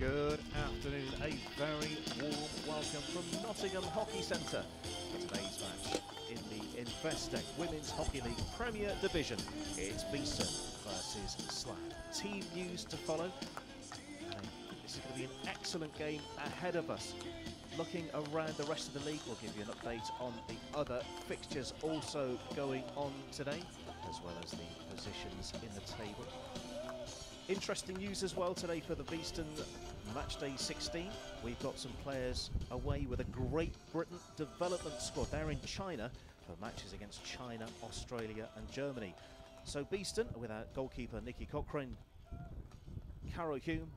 Good afternoon, a very warm welcome from Nottingham Hockey Centre for today's match in the Investec Women's Hockey League Premier Division. It's Beeston versus Slough. Team news to follow. And this is going to be an excellent game ahead of us. Looking around the rest of the league, we'll give you an update on the other fixtures also going on today, as well as the positions in the table. Interesting news as well today for the Beeston match day 16. We've got some players away with a Great Britain development squad. They're in China for matches against China, Australia and Germany. So Beeston with our goalkeeper Nikki Cochrane, Caro Hume,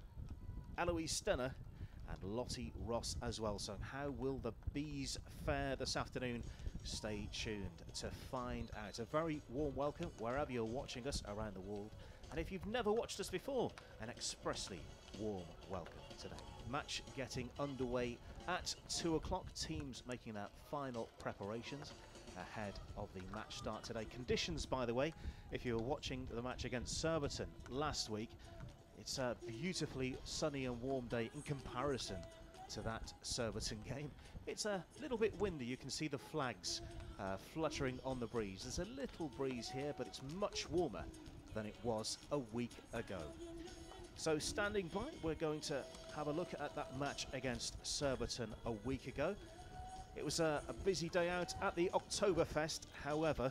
Eloise Stenner and Lottie Ross as well. So how will the Bees fare this afternoon? Stay tuned to find out. A very warm welcome wherever you're watching us around the world. And if you've never watched us before, an expressly warm welcome today. Match getting underway at 2 o'clock. Teams making their final preparations ahead of the match start today. Conditions, by the way, if you were watching the match against Surbiton last week, it's a beautifully sunny and warm day in comparison to that Surbiton game. It's a little bit windy. You can see the flags fluttering on the breeze. There's a little breeze here, but it's much warmer than it was a week ago. So standing by, we're going to have a look at that match against Surbiton a week ago. It was a busy day out at the Oktoberfest. However,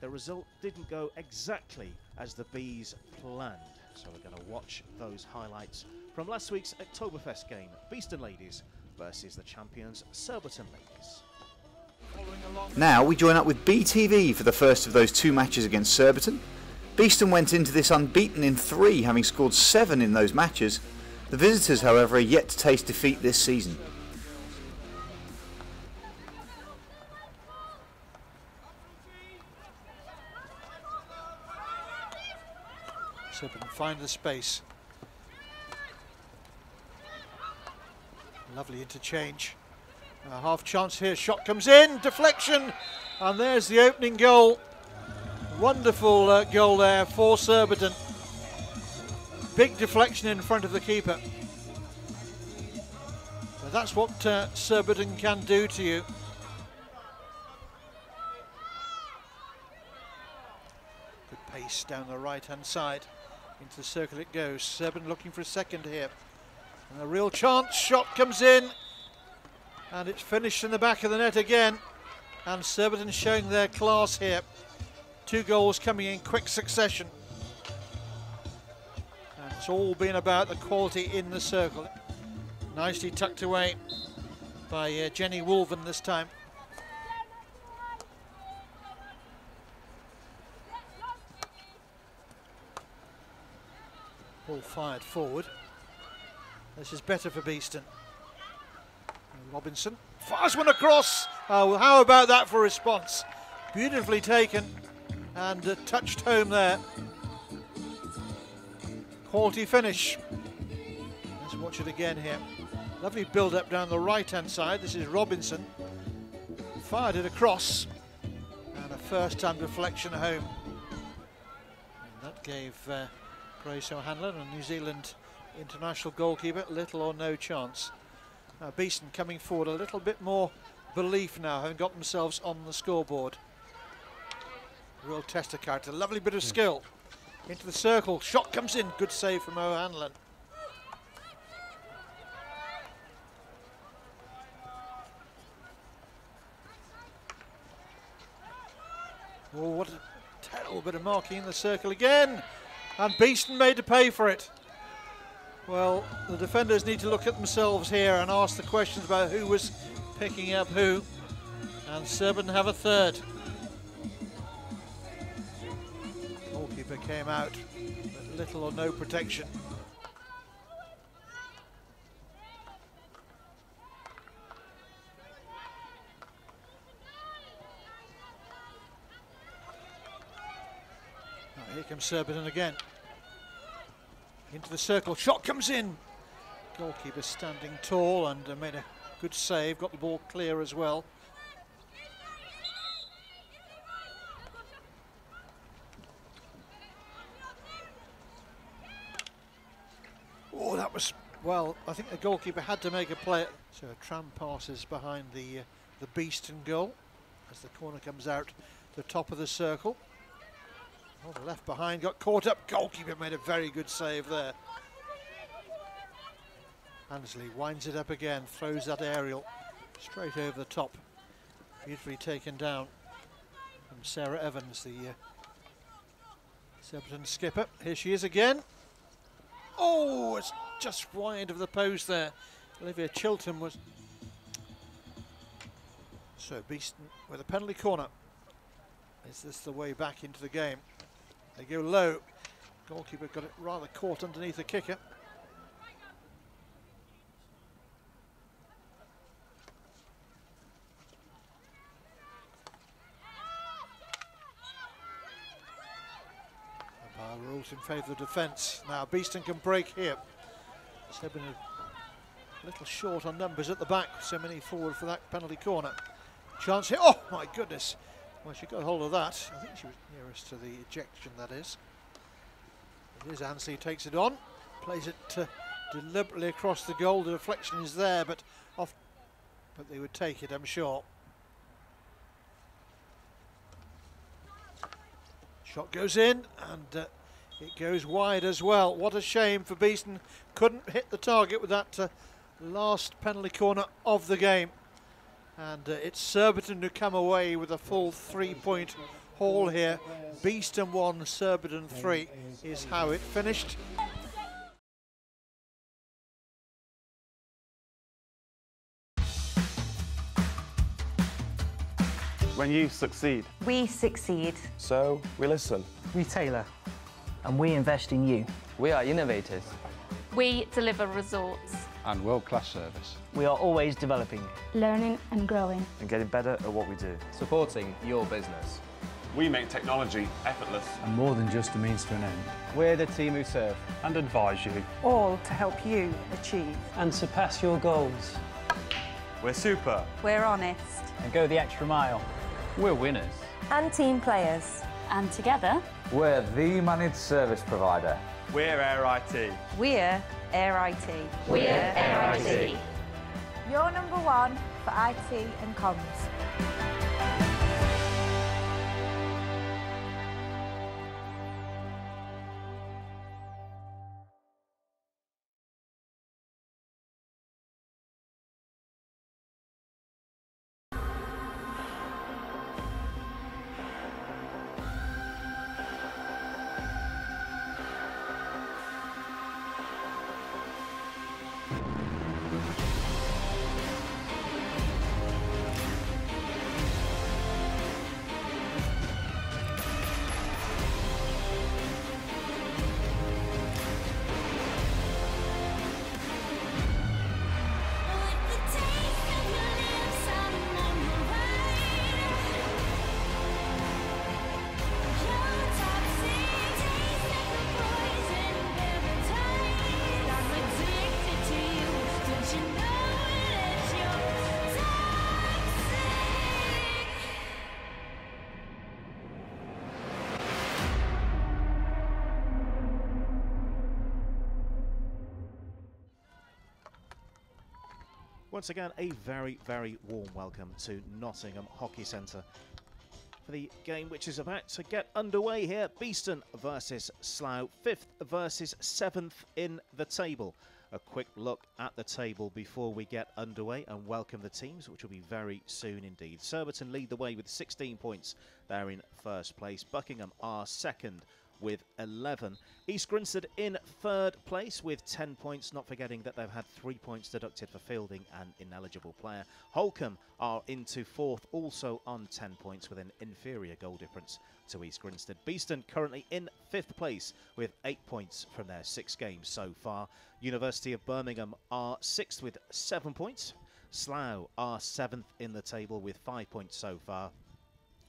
the result didn't go exactly as the Bees planned. So we're going to watch those highlights from last week's Oktoberfest game. Beeston ladies versus the champions Surbiton ladies. Now we join up with BTV for the first of those two matches against Surbiton. Beeston went into this unbeaten in 3, having scored 7 in those matches. The visitors, however, are yet to taste defeat this season. Surbiton find the space. Lovely interchange. A half chance here, shot comes in, deflection, and there's the opening goal. Wonderful goal there for Surbiton. Big deflection in front of the keeper. But that's what Surbiton can do to you. Good pace down the right hand side. Into the circle it goes. Surbiton looking for a second here. And a real chance, shot comes in. And it's finished in the back of the net again. And Surbiton showing their class here. 2 goals coming in quick succession. And it's all been about the quality in the circle. Nicely tucked away by Jenny Wolven this time. Ball fired forward. This is better for Beeston. Robinson fires one across. Oh, how about that for a response? Beautifully taken. And touched home there. Quality finish. Let's watch it again here. Lovely build up down the right hand side. This is Robinson. Fired it across. And a first time deflection home. And that gave Grace O'Hanlon, a New Zealand international goalkeeper, little or no chance. Now Beeston coming forward a little bit more belief now, having got themselves on the scoreboard. Real test of character, lovely bit of skill. Into the circle, shot comes in, good save from O'Hanlon. Oh, what a terrible bit of marking in the circle again. And Beeston made to pay for it. Well, the defenders need to look at themselves here and ask the questions about who was picking up who. And Surbiton have a third. Goalkeeper came out with little or no protection. Now here comes Surbiton again. Into the circle, shot comes in. Goalkeeper standing tall and made a good save, got the ball clear as well. Oh, that was Well, I think the goalkeeper had to make a play. So a tram passes behind the Beeston goal as the corner comes out the top of the circle. Oh, the left behind got caught up. Goalkeeper made a very good save there. Ansley winds it up again, throws that aerial straight over the top. Beautifully taken down from Sarah Evans, the Surbiton skipper. Here she is again. Oh, it's just wide of the post there. Olivia Chilton was... So Beeston with a penalty corner. Is this the way back into the game? They go low. Goalkeeper got it rather caught underneath the kicker. Rules in favour of defence. Now Beeston can break here. They've been a little short on numbers at the back, so many forward for that penalty corner. Chance here. Oh my goodness. Well, she got hold of that. I think she was nearest to the ejection, that is. It is Ansley, takes it on, plays it deliberately across the goal. The deflection is there, but off. But they would take it, I'm sure. Shot goes in, and it goes wide as well. What a shame for Beeston. Couldn't hit the target with that last penalty corner of the game. And it's Surbiton who come away with a full 3-point haul here. Beeston 1, Surbiton 3 is how it finished. When you succeed, we succeed. so we listen. We tailor. And we invest in you. We are innovators. We deliver resorts. And world-class service. We are always developing. Learning and growing. And getting better at what we do. Supporting your business. We make technology effortless. And more than just a means to an end. We're the team who serve. And advise you. All to help you achieve. And surpass your goals. We're super. We're honest. And go the extra mile. We're winners. And team players. And together, we're the managed service provider. We're Air IT. We're Air IT. We're Air IT. You're number one for IT and comms. Once again, a very, very warm welcome to Nottingham Hockey Centre for the game which is about to get underway here. Beeston versus Slough, 5th versus 7th in the table. A quick look at the table before we get underway and welcome the teams, which will be very soon indeed. Surbiton lead the way with 16 points. They're in first place. Buckingham are second with 11. East Grinstead in third place with 10 points, not forgetting that they've had 3 points deducted for fielding an ineligible player. Holcombe are into fourth, also on 10 points with an inferior goal difference to East Grinstead. Beeston currently in 5th place with 8 points from their 6 games so far. University of Birmingham are 6th with 7 points. Slough are 7th in the table with 5 points so far.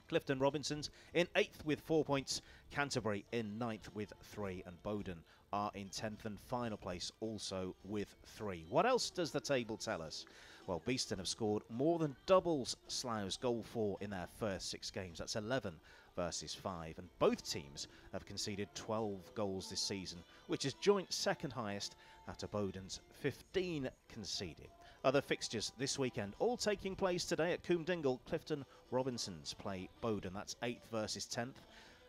Clifton Robinsons in 8th with 4 points, Canterbury in 9th with 3, and Bowden are in 10th and final place also with 3. What else does the table tell us? Well, Beeston have scored more than doubles Slough's goal for in their first 6 games. That's 11 versus 5, and both teams have conceded 12 goals this season, which is joint second highest after Bowden's 15 conceded. Other fixtures this weekend, all taking place today at Coombe Dingle. Clifton Robinsons play Bowden, that's 8th versus 10th.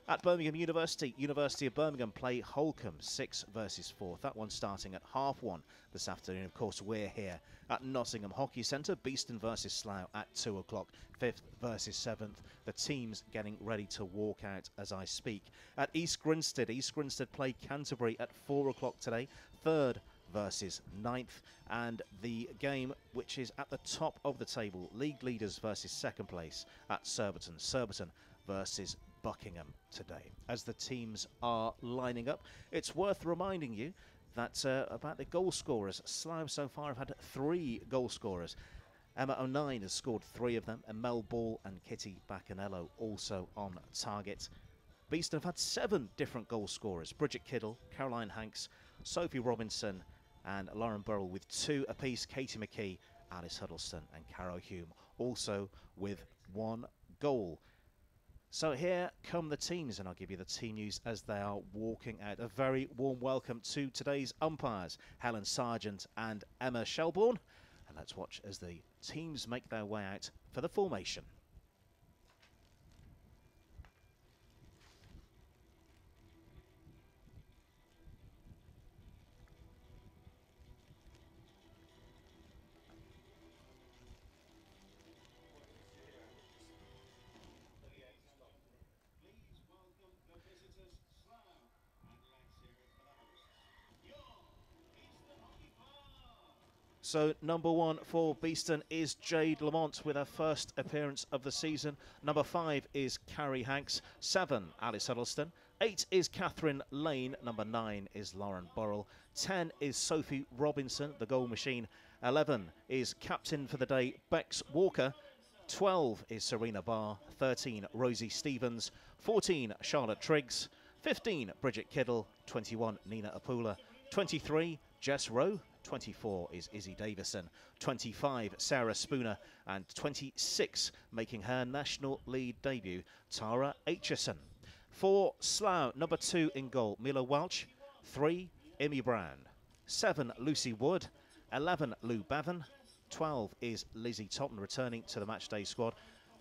At Birmingham University, University of Birmingham play Holcombe, 6th versus 4th. That one starting at 1:30 this afternoon. Of course, we're here at Nottingham Hockey Centre. Beeston versus Slough at 2 o'clock, 5th versus 7th. The teams getting ready to walk out as I speak. At East Grinstead play Canterbury at 4 o'clock today, 3rd versus 9th, and the game which is at the top of the table, league leaders versus 2nd place at Surbiton. Surbiton versus Buckingham today. As the teams are lining up, it's worth reminding you that about the goal scorers. Slough so far have had 3 goal scorers. Emma O'Nine has scored 3 of them, and Mel Ball and Kitty Baccanello also on target. Beeston have had 7 different goal scorers. Bridget Kiddle, Caroline Hanks, Sophie Robinson and Lauren Burrell with 2 apiece. Katie McKee, Alice Huddleston and Caro Hume also with 1 goal. So here come the teams, and I'll give you the team news as they are walking out. A very warm welcome to today's umpires, Helen Sargent and Emma Shelbourne. And let's watch as the teams make their way out for the formation. So number 1 for Beeston is Jade Lamont with her first appearance of the season. Number 5 is Carrie Hanks. 7, Alice Huddleston. 8 is Catherine Lane. Number 9 is Lauren Burrell. 10 is Sophie Robinson, the goal machine. 11 is captain for the day, Bex Walker. 12 is Serena Barr. 13, Rosie Stevens. 14, Charlotte Triggs. 15, Bridget Kiddle. 21, Nina Apula. 23, Jess Rowe. 24 is Izzy Davison, 25 Sarah Spooner, and 26 making her national league debut, Tara Aitchison. For Slough, number 2 in goal, Mila Welch. 3, Emmy Brown. 7, Lucy Wood. 11, Lou Bevan. 12 is Lizzie Totten returning to the matchday squad.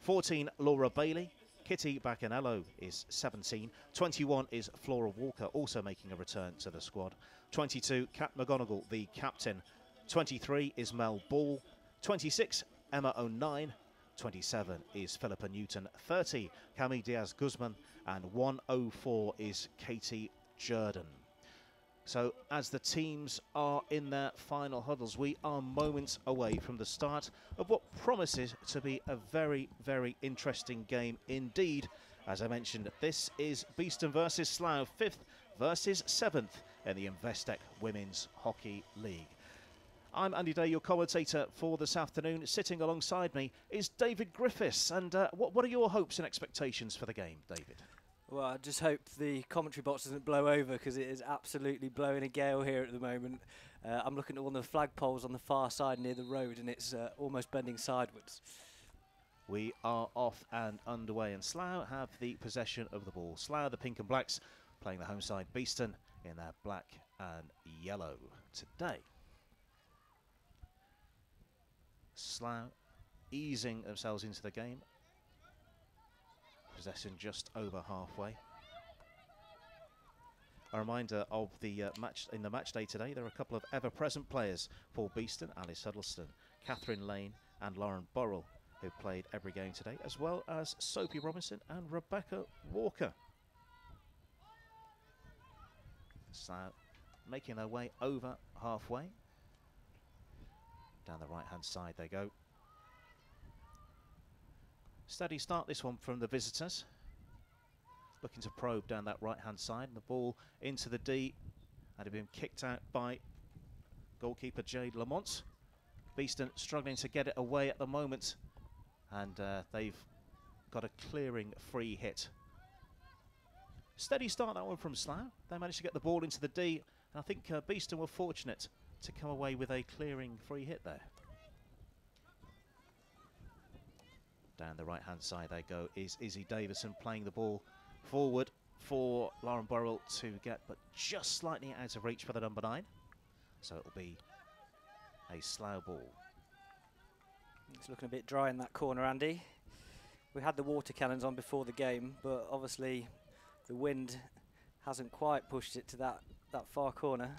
14, Laura Bailey. Kitty Baccanello is 17. 21 is Flora Walker, also making a return to the squad. 22, Kat McGonigal, the captain. 23 is Mel Ball. 26, Emma O'Nine. 27 is Philippa Newton. 30, Cami Diaz-Guzman. And 104 is Katie Jordan. So as the teams are in their final huddles, we are moments away from the start of what promises to be a very, very interesting game indeed. As I mentioned, this is Beeston versus Slough, 5th versus 7th in the Investec Women's Hockey League. I'm Andy Day, your commentator for this afternoon. Sitting alongside me is David Griffiths. And what are your hopes and expectations for the game, David? Well, I just hope the commentary box doesn't blow over, because it is absolutely blowing a gale here at the moment. I'm looking at one of the flagpoles on the far side near the road, and it's almost bending sideways. We are off and underway, and Slough have the possession of the ball. Slough, the pink and blacks, playing the home side, Beeston, in their black and yellow today. Slough easing themselves into the game. Possession just over halfway. A reminder of the match in the match day today. There are a couple of ever-present players for Beeston: Alice Huddleston, Catherine Lane, and Lauren Burrell, who played every game today, as well as Sophie Robinson and Rebecca Walker. So, making their way over halfway. Down the right-hand side they go. Steady start this one from the visitors. Looking to probe down that right-hand side. And the ball into the D. And it been kicked out by goalkeeper Jade Lamont. Beeston struggling to get it away at the moment. And they've got a clearing free hit. Steady start that one from Slough. They managed to get the ball into the D. And I think Beeston were fortunate to come away with a clearing free hit there. Down the right-hand side they go is Izzy Davison playing the ball forward for Lauren Burrell to get, but just slightly out of reach for the number 9. So it'll be a Slough ball. It's looking a bit dry in that corner, Andy. We had the water cannons on before the game, but obviously the wind hasn't quite pushed it to that far corner.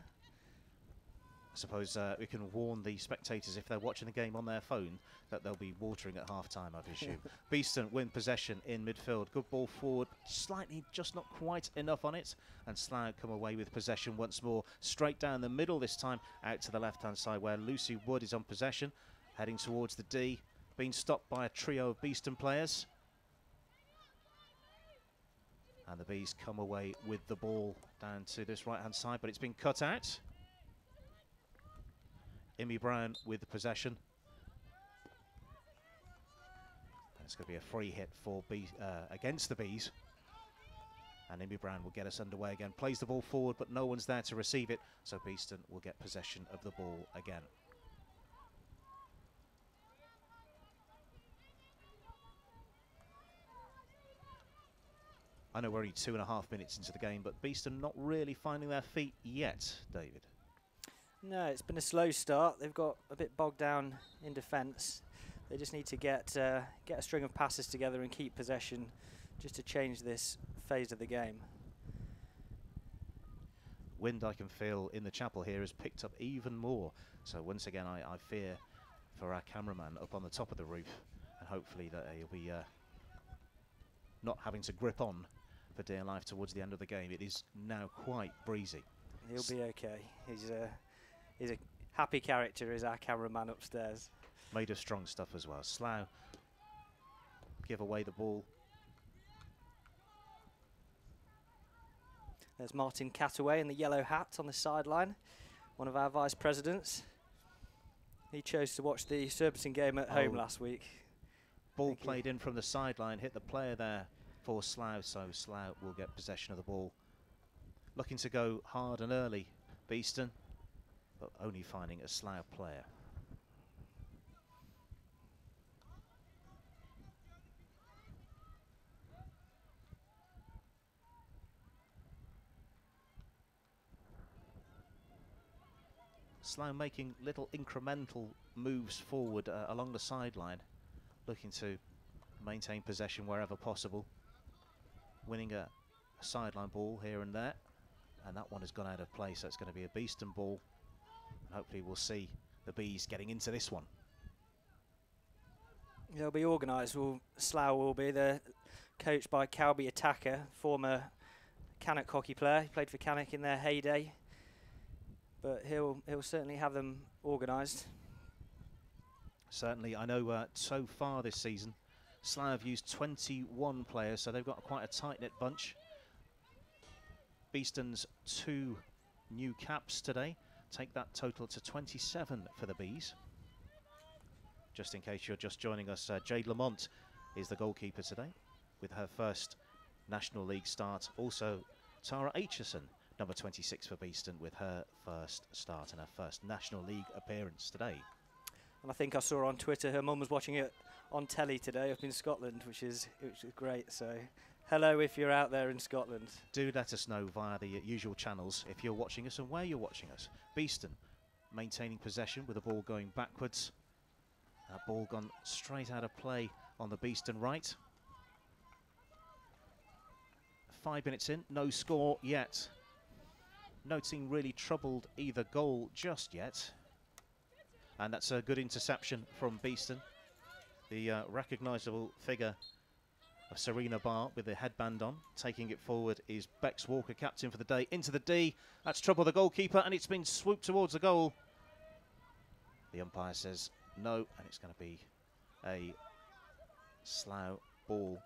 I suppose we can warn the spectators if they're watching the game on their phone that they'll be watering at half-time, I presume. Beeston win possession in midfield. Good ball forward, slightly just not quite enough on it. And Slough come away with possession once more. Straight down the middle this time, out to the left-hand side where Lucy Wood is on possession. Heading towards the D, being stopped by a trio of Beeston players. And the Bees come away with the ball down to this right-hand side, but it's been cut out. Imi Brown with the possession. And it's going to be a free hit for against the Bees. And Imi Brown will get us underway again. Plays the ball forward, but no one's there to receive it. So Beeston will get possession of the ball again. I know we're only 2.5 minutes into the game, but Beeston not really finding their feet yet, David. No, it's been a slow start. They've got a bit bogged down in defence. They just need to get a string of passes together and keep possession just to change this phase of the game. Wind I can feel in the chapel here has picked up even more. So once again, I fear for our cameraman up on the top of the roof, and hopefully that he'll be not having to grip on for dear life towards the end of the game. It is now quite breezy. He'll be okay. He's a happy character, is our cameraman upstairs. Made of strong stuff as well. Slough give away the ball. There's Martin Cataway in the yellow hat on the sideline, one of our vice presidents. He chose to watch the Surbiton game at home last week. Ball played in from the sideline, hit the player there for Slough, so Slough will get possession of the ball. Looking to go hard and early, Beeston, but only finding a Slough player. Slough making little incremental moves forward along the sideline, looking to maintain possession wherever possible. Winning a sideline ball here and there, and that one has gone out of play, so it's going to be a Beeston ball. And hopefully we'll see the Bees getting into this one. They'll be organised. Slough will be. They're coached by Calby Attacker, former Cannock hockey player. He played for Cannock in their heyday, but he'll certainly have them organised. Certainly, I know so far this season, Slough have used 21 players, so they've got quite a tight-knit bunch. Beeston's 2 new caps today take that total to 27 for the Bees. Just in case you're just joining us, Jade Lamont is the goalkeeper today with her first National League start. Also, Tara Aitchison, number 26 for Beeston, with her first start and her first National League appearance today. And I think I saw on Twitter her mum was watching it on telly today up in Scotland, which is great. So hello if you're out there in Scotland. Do let us know via the usual channels if you're watching us and where you're watching us. Beeston maintaining possession with the ball going backwards. That ball gone straight out of play on the Beeston right. 5 minutes in, no score yet. No team really troubled either goal just yet. And that's a good interception from Beeston. The recognisable figure of Serena Barr with the headband on. Taking it forward is Bex Walker, captain for the day. Into the D. That's trouble the goalkeeper, and it's been swooped towards the goal. The umpire says no, and it's going to be a Slough ball.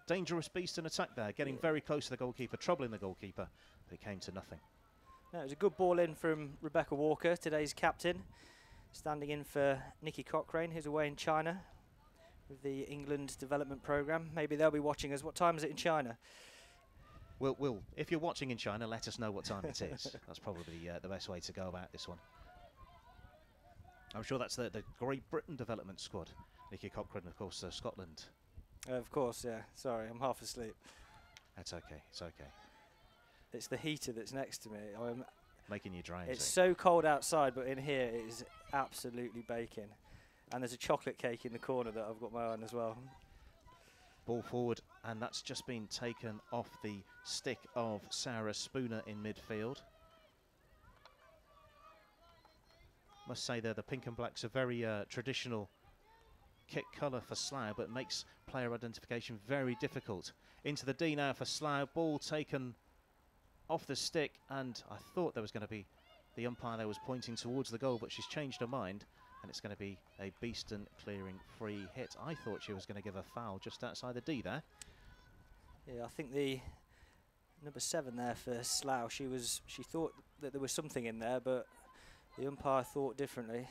Dangerous Beeston attack there, getting very close to the goalkeeper, troubling the goalkeeper, but it came to nothing. No, it was a good ball in from Rebecca Walker, today's captain, standing in for Nikki Cochrane, who's away in China with the England development programme. Maybe they'll be watching us. What time is it in China? We'll if you're watching in China, let us know what time it is. That's probably the best way to go about this one. I'm sure that's the Great Britain development squad. Nikki Cochrane, of course, Scotland. Of course, yeah. Sorry, I'm half asleep. That's okay. It's okay. It's the heater that's next to me. Making you dry. It's so cold outside, but in here it is absolutely baking. And there's a chocolate cake in the corner that I've got my eye on as well. Ball forward, and that's just been taken off the stick of Sarah Spooner in midfield. Must say there, the pink and black's a very traditional kit colour for Slough, but makes player identification very difficult. Into the D now for Slough. Ball taken off the stick, and I thought there was going to be the umpire there was pointing towards the goal, but she's changed her mind, and it's going to be a Beeston clearing free hit. I thought she was going to give a foul just outside the D there. Yeah, I think the number 7 there for Slough, she thought that there was something in there, but the umpire thought differently.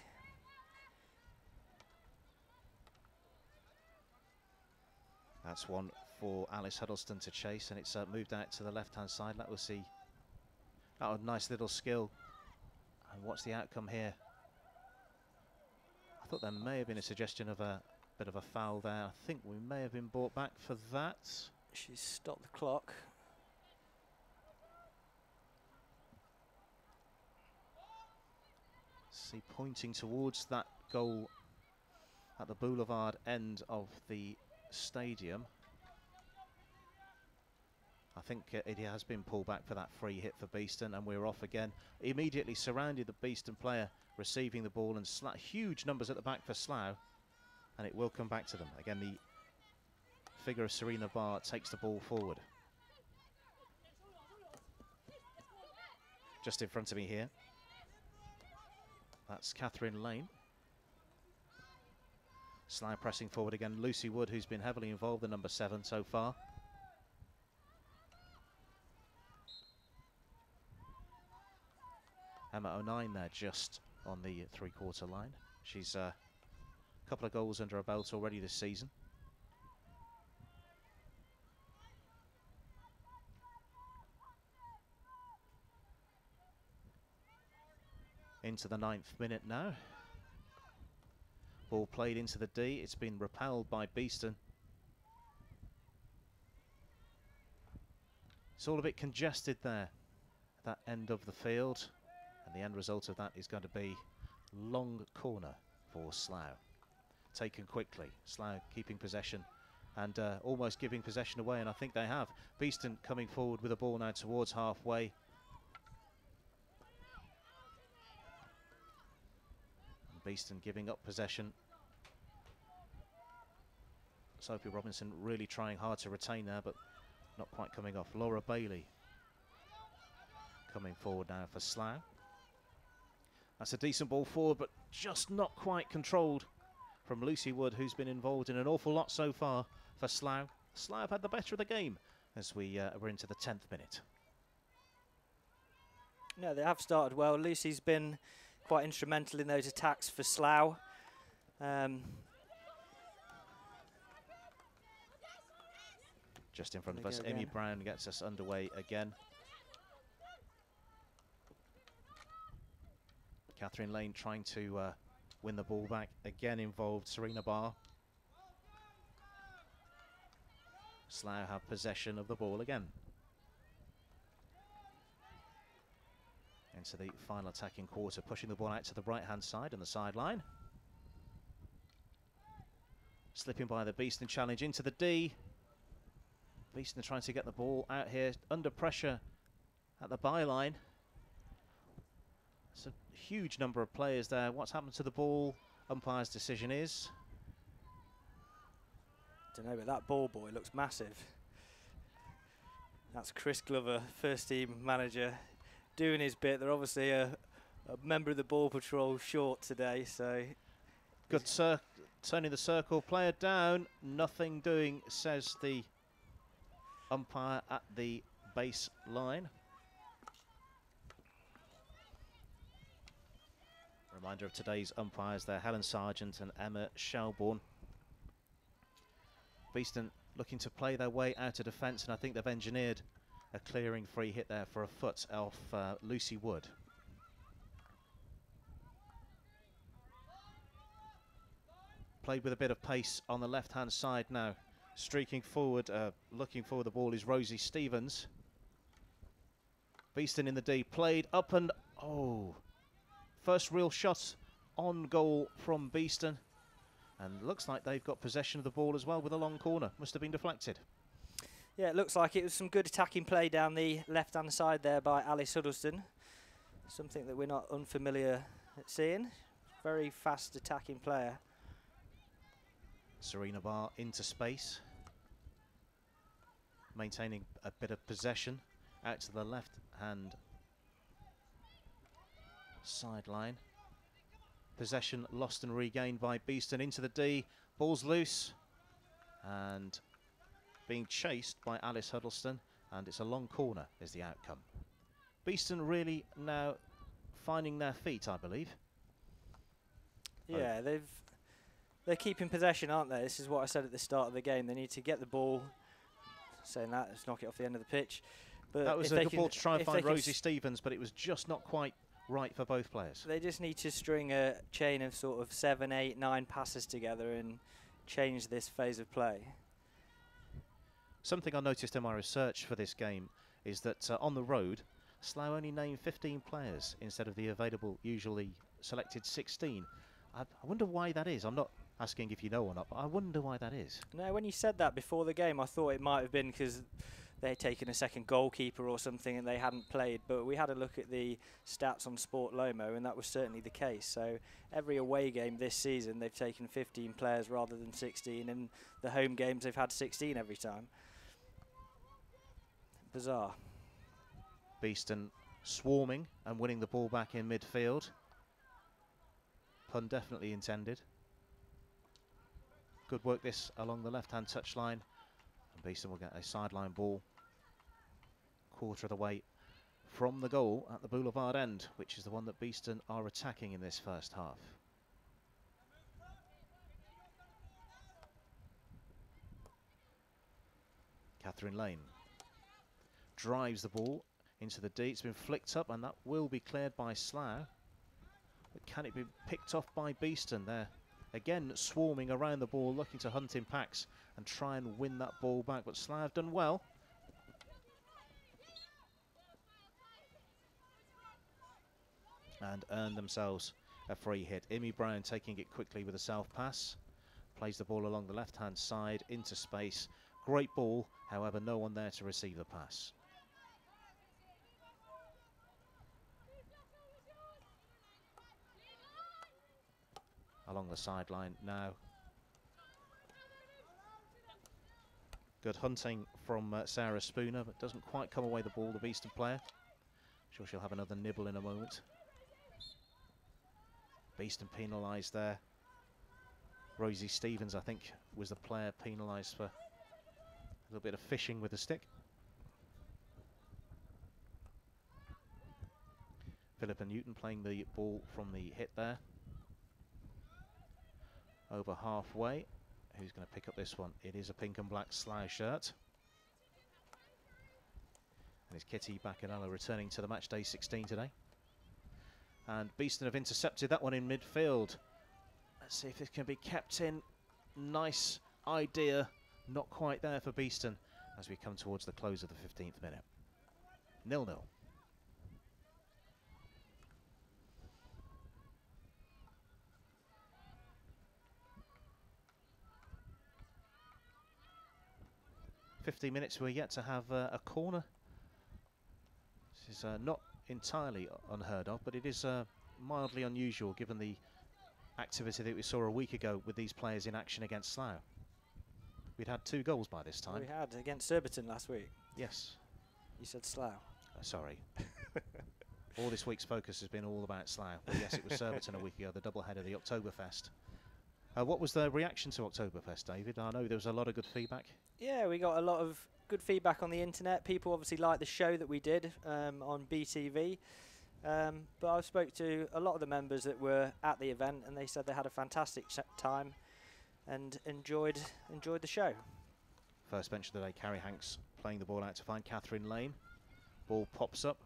That's one for Alice Huddleston to chase, and it's moved out to the left-hand side. That was a nice little skill. And what's the outcome here? I thought there may have been a suggestion of a bit of a foul there. I think we may have been brought back for that. She's stopped the clock. See, pointing towards that goal at the boulevard end of the stadium. I think it has been pulled back for that free hit for Beeston, and we're off again. Immediately surrounded the Beeston player receiving the ball, and huge numbers at the back for Slough, and it will come back to them. Again, the figure of Serena Barr takes the ball forward. Just in front of me here, that's Catherine Lane. Slough pressing forward again. Lucy Wood, who's been heavily involved, the number 7 so far. Emma O'Nine there just on the 3/4 line. She's a couple of goals under her belt already this season. Into the 9th minute now. Ball played into the D. It's been repelled by Beeston. It's all a bit congested there, that end of the field. And the end result of that is going to be long corner for Slough. Taken quickly. Slough keeping possession and almost giving possession away, and I think they have. Beeston coming forward with the ball now towards halfway. Beeston giving up possession. Sophie Robinson really trying hard to retain there, but not quite coming off. Laura Bailey coming forward now for Slough. That's a decent ball forward, but just not quite controlled from Lucy Wood, who's been involved in an awful lot so far for Slough. Slough have had the better of the game as we're into the 10th minute. No, they have started well. Lucy's been quite instrumental in those attacks for Slough. Just in front of us, Amy Brown gets us underway again. Catherine Lane trying to win the ball back. Again involved Serena Barr. Slough have possession of the ball again. Into the final attacking quarter, pushing the ball out to the right-hand side and the sideline. Slipping by the Beeston challenge into the D. Beeston trying to get the ball out here, under pressure at the byline. It's a huge number of players there. What's happened to the ball? Umpire's decision is? Don't know, but that ball boy looks massive. That's Chris Glover, first team manager, doing his bit. They're obviously a member of the ball patrol short today, so. Good turning the circle, player down, nothing doing, says the umpire at the base line. Reminder of today's umpires there, Helen Sargent and Emma Shelbourne. Beeston looking to play their way out of defence, and I think they've engineered a clearing free hit there for a foot off Lucy Wood. Played with a bit of pace on the left-hand side now. Streaking forward, looking for the ball is Rosie Stevens. Beeston in the D, played up and Oh, first real shot on goal from Beeston. And looks like they've got possession of the ball as well with a long corner. Must have been deflected. Yeah, it looks like it was some good attacking play down the left-hand side there by Alice Huddleston. Something that we're not unfamiliar at seeing. Very fast attacking player. Serena Barr into space. Maintaining a bit of possession out to the left-hand sideline. Possession lost and regained by Beeston into the D. Ball's loose and being chased by Alice Huddleston, and it's a long corner is the outcome. Beeston really now finding their feet, I believe. Yeah, they're keeping possession, aren't they? This is what I said at the start of the game. They need to get the ball. Saying that, let's knock it off the end of the pitch. But that was a good ball to try and find Rosie Stevens, but it was just not quite right for both players. They just need to string a chain of sort of 7, 8, 9 passes together and change this phase of play. Something I noticed in my research for this game is that on the road, Slough only named 15 players instead of the available, usually selected 16. I wonder why that is. I'm not asking if you know or not, but I wonder why that is. No, when you said that before the game, I thought it might have been because they had taken a second goalkeeper or something and they hadn't played. But we had a look at the stats on Sport Lomo, and that was certainly the case. So every away game this season, they've taken 15 players rather than 16, and the home games, they've had 16 every time. Bizarre. Beeston swarming and winning the ball back in midfield. Pun definitely intended. Good work this along the left-hand touchline. And Beeston will get a sideline ball quarter of the way from the goal at the boulevard end, which is the one that Beeston are attacking in this first half. Catherine Lane drives the ball into the D. It's been flicked up and that will be cleared by Slough. But can it be picked off by Beeston there? Again, swarming around the ball, looking to hunt in packs and try and win that ball back. But Slough have done well. And earned themselves a free hit. Imi Brown taking it quickly with a self pass. Plays the ball along the left-hand side into space. Great ball, however, no one there to receive the pass. Along the sideline now. Good hunting from Sarah Spooner, but doesn't quite come away the ball, the Beeston player. Sure she'll have another nibble in a moment. Beeston penalised there. Rosie Stevens, I think, was the player penalised for a little bit of fishing with the stick. Philippa Newton playing the ball from the hit there. Over halfway. Who's going to pick up this one? It is a pink and black Slough shirt. And it's Kitty Baccanella returning to the match day 16 today. And Beeston have intercepted that one in midfield. Let's see if this can be kept in. Nice idea. Not quite there for Beeston as we come towards the close of the 15th minute. 0-0. Minutes we're yet to have a corner. This is not entirely unheard of, but it is mildly unusual given the activity that we saw a week ago with these players in action against Slough. We'd had 2 goals by this time. We had against Surbiton last week. Yes. You said Slough. Sorry. All this week's focus has been all about Slough. But yes, it was Surbiton a week ago, the doubleheader, the Oktoberfest. What was the reaction to Oktoberfest, David? I know there was a lot of good feedback. Yeah, we got a lot of good feedback on the internet. People obviously liked the show that we did on BTV. But I spoke to a lot of the members that were at the event, and they said they had a fantastic time and enjoyed the show. First bench of the day, Carrie Hanks playing the ball out to find Catherine Lane. Ball pops up,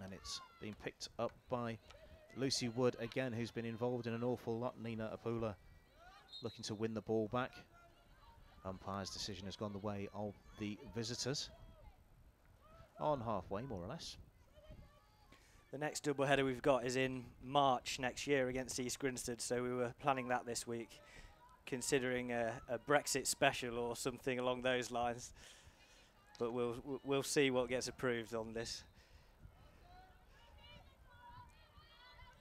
and it's been picked up by Lucy Wood again, who's been involved in an awful lot. Nina Apula looking to win the ball back. Umpire's decision has gone the way of the visitors. On halfway, more or less. The next doubleheader we've got is in March next year against East Grinstead, so we were planning that this week, considering a Brexit special or something along those lines. But we'll see what gets approved on this.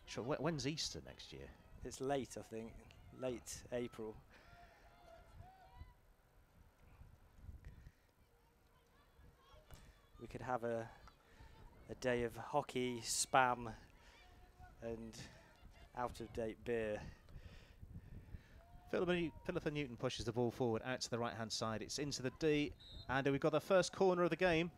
Sure. When's Easter next year? It's late, I think, late April. We could have a day of hockey, spam, and out-of-date beer. Philippa Newton pushes the ball forward out to the right-hand side. It's into the D, and we've got the first corner of the game.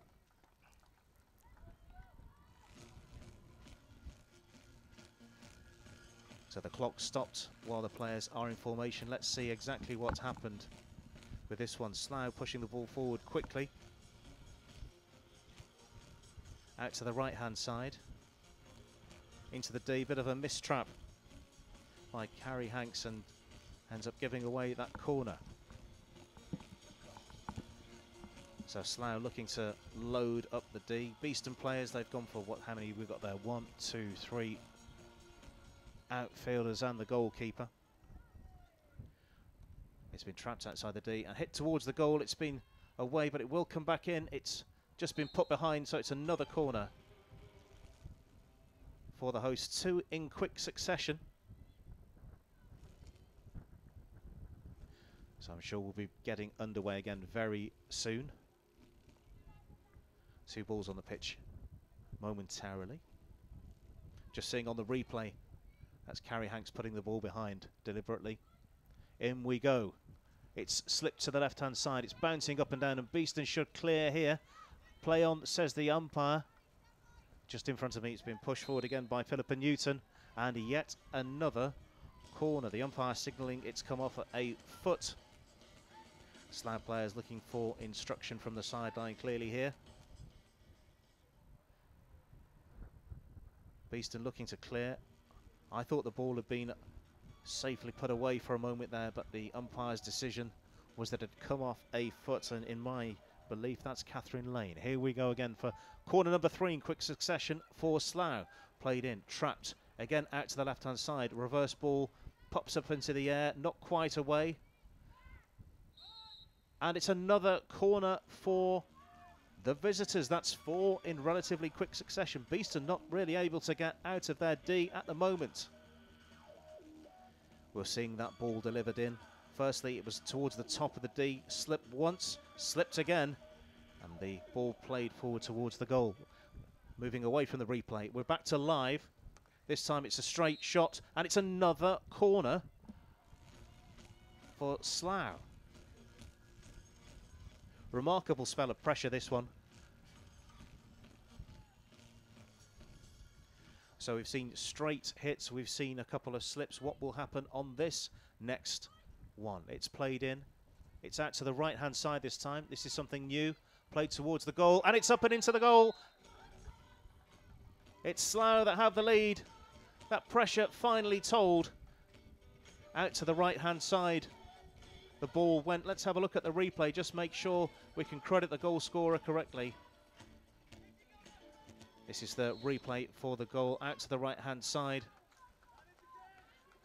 So the clock stopped while the players are in formation. Let's see exactly what's happened with this one. Slough pushing the ball forward quickly. Out to the right-hand side. Into the D, bit of a mistrap by Carrie Hanks and ends up giving away that corner. So Slough looking to load up the D. Beeston players, they've gone for how many we've got there? 1, 2, 3 outfielders and the goalkeeper. It's been trapped outside the D and hit towards the goal. It's been away, but it will come back in. It's just been put behind, so it's another corner for the hosts. 2 in quick succession. So I'm sure we'll be getting underway again very soon. 2 balls on the pitch momentarily. Just seeing on the replay, that's Carrie Hanks putting the ball behind deliberately. In we go. It's slipped to the left-hand side. It's bouncing up and down, and Beeston should clear here. Play on, says the umpire. Just in front of me, it's been pushed forward again by Philippa Newton, and yet another corner. The umpire signalling it's come off at a foot. Slough players looking for instruction from the sideline clearly here. Beeston looking to clear. I thought the ball had been safely put away for a moment there, but the umpire's decision was that it had come off a foot, and in my belief that's Catherine Lane. Here we go again for corner number 3 in quick succession for Slough. Played in, trapped, again out to the left-hand side. Reverse ball, pops up into the air, not quite away. And it's another corner for the visitors. That's 4 in relatively quick succession. Beeston not really able to get out of their D at the moment. We're seeing that ball delivered in. Firstly, it was towards the top of the D, slipped once, slipped again, and the ball played forward towards the goal. Moving away from the replay, we're back to live. This time it's a straight shot, and it's another corner for Slough. Remarkable spell of pressure, this one. So we've seen straight hits, we've seen a couple of slips. What will happen on this next one? It's played in. It's out to the right-hand side this time. This is something new. Played towards the goal, and it's up and into the goal. It's Slough that have the lead. That pressure finally told. Out to the right-hand side. The ball went. Let's have a look at the replay. Just make sure we can credit the goal scorer correctly. This is the replay for the goal out to the right-hand side.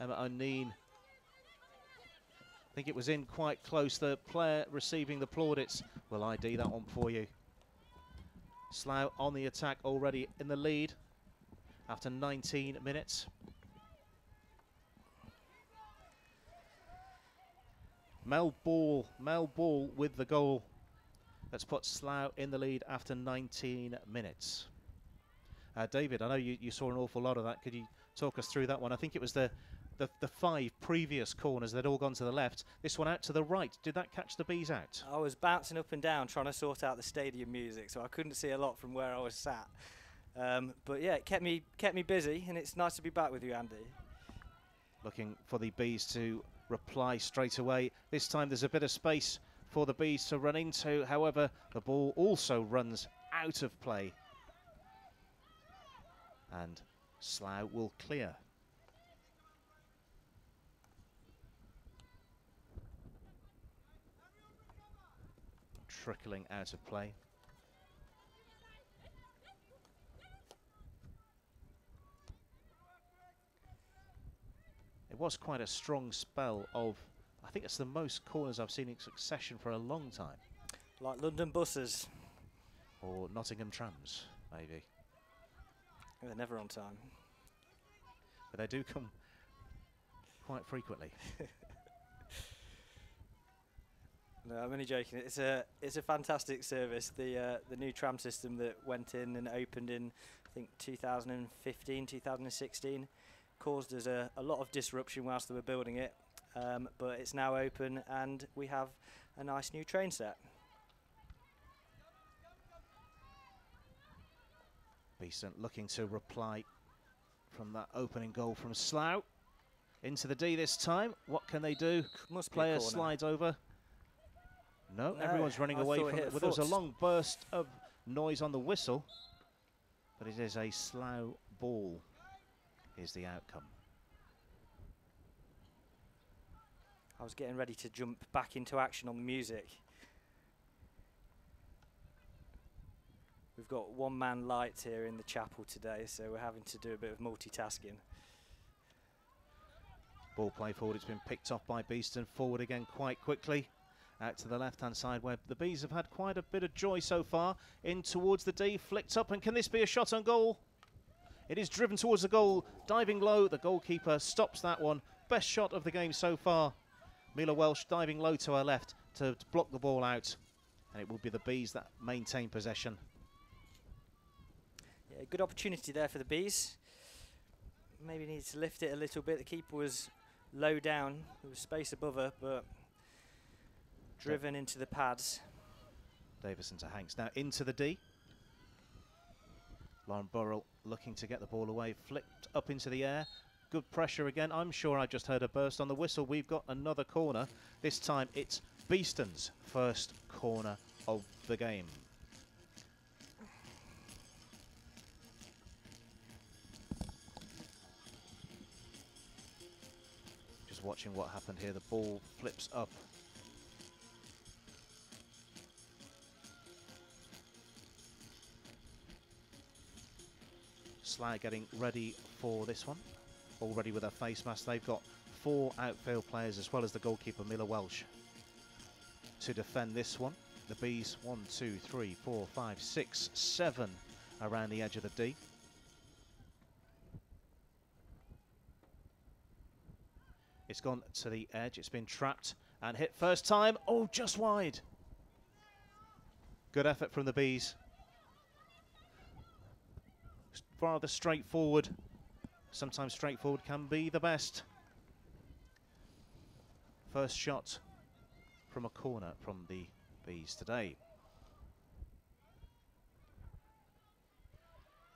Emma O'Neill. I think it was in quite close. The player receiving the plaudits will ID that one for you. Slough on the attack, already in the lead after 19 minutes. Mel Ball with the goal. That's put Slough in the lead after 19 minutes. David, I know you saw an awful lot of that. Could you talk us through that one? I think it was the 5 previous corners that had all gone to the left. This one out to the right. Did that catch the bees out? I was bouncing up and down trying to sort out the stadium music, so I couldn't see a lot from where I was sat. But yeah, it kept me busy, and it's nice to be back with you, Andy. Looking for the bees to reply straight away. This time there's a bit of space for the bees to run into. However, the ball also runs out of play. And Slough will clear. Trickling out of play. was quite a strong spell of, I think it's the most corners I've seen in succession for a long time. Like London buses. Or Nottingham trams, maybe. They're never on time. But they do come quite frequently. No, I'm only joking. It's a fantastic service. The new tram system that went in and opened in, I think, 2015, 2016, caused us a lot of disruption whilst they were building it. But it's now open and we have a nice new train set. Beeston looking to reply from that opening goal from Slough. Into the D this time. What can they do? Player slides over. No, everyone's running away from it. Well, there was a long burst of noise on the whistle, but it is a Slough ball is the outcome. I was getting ready to jump back into action on the music. We've got one-man lights here in the chapel today, so we're having to do a bit of multitasking. Ball play forward, it's been picked off by Beeston. Forward again quite quickly. Out to the left-hand side where the Bees have had quite a bit of joy so far. In towards the D, flicked up, and can this be a shot on goal? It is driven towards the goal, diving low. The goalkeeper stops that one. Best shot of the game so far. Mila Welsh diving low to her left to block the ball out. And it will be the Bees that maintain possession. Yeah, good opportunity there for the Bees. Maybe needed to lift it a little bit. The keeper was low down. There was space above her, but driven into the pads. Davison to Hanks. Now into the D. Lauren Burrell looking to get the ball away. Flipped up into the air. Good pressure again. I'm sure I just heard a burst on the whistle. We've got another corner. This time it's Beeston's first corner of the game. Just watching what happened here. The ball flips up. Slough getting ready for this one. Already with a face mask. They've got 4 outfield players as well as the goalkeeper Mila Welsh to defend this one. The Bees 1, 2, 3, 4, 5, 6, 7 around the edge of the D. It's gone to the edge. It's been trapped and hit first time. Oh, just wide. Good effort from the Bees. Rather straightforward. Sometimes straightforward can be the best. First shot from a corner from the Bees today.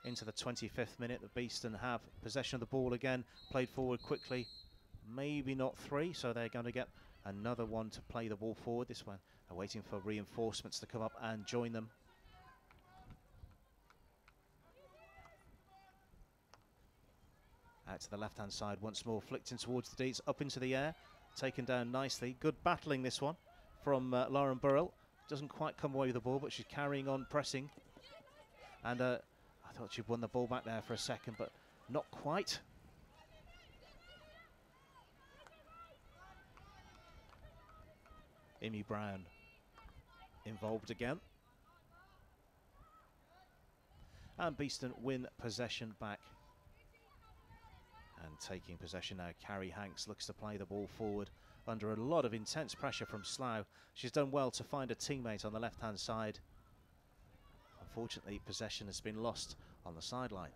Into the 25th minute, the Beeston have possession of the ball again. Played forward quickly. Maybe not 3, so they're going to get another one to play the ball forward. This one, they're waiting for reinforcements to come up and join them. Out to the left-hand side once more, flicked in towards the Deeds, up into the air, taken down nicely. Good battling this one from Lauren Burrell. Doesn't quite come away with the ball, but she's carrying on pressing. And I thought she'd won the ball back there for a second, but not quite. Amy Brown involved again. And Beeston win possession back. And taking possession now, Carrie Hanks looks to play the ball forward under a lot of intense pressure from Slough. She's done well to find a teammate on the left-hand side. Unfortunately, possession has been lost on the sideline.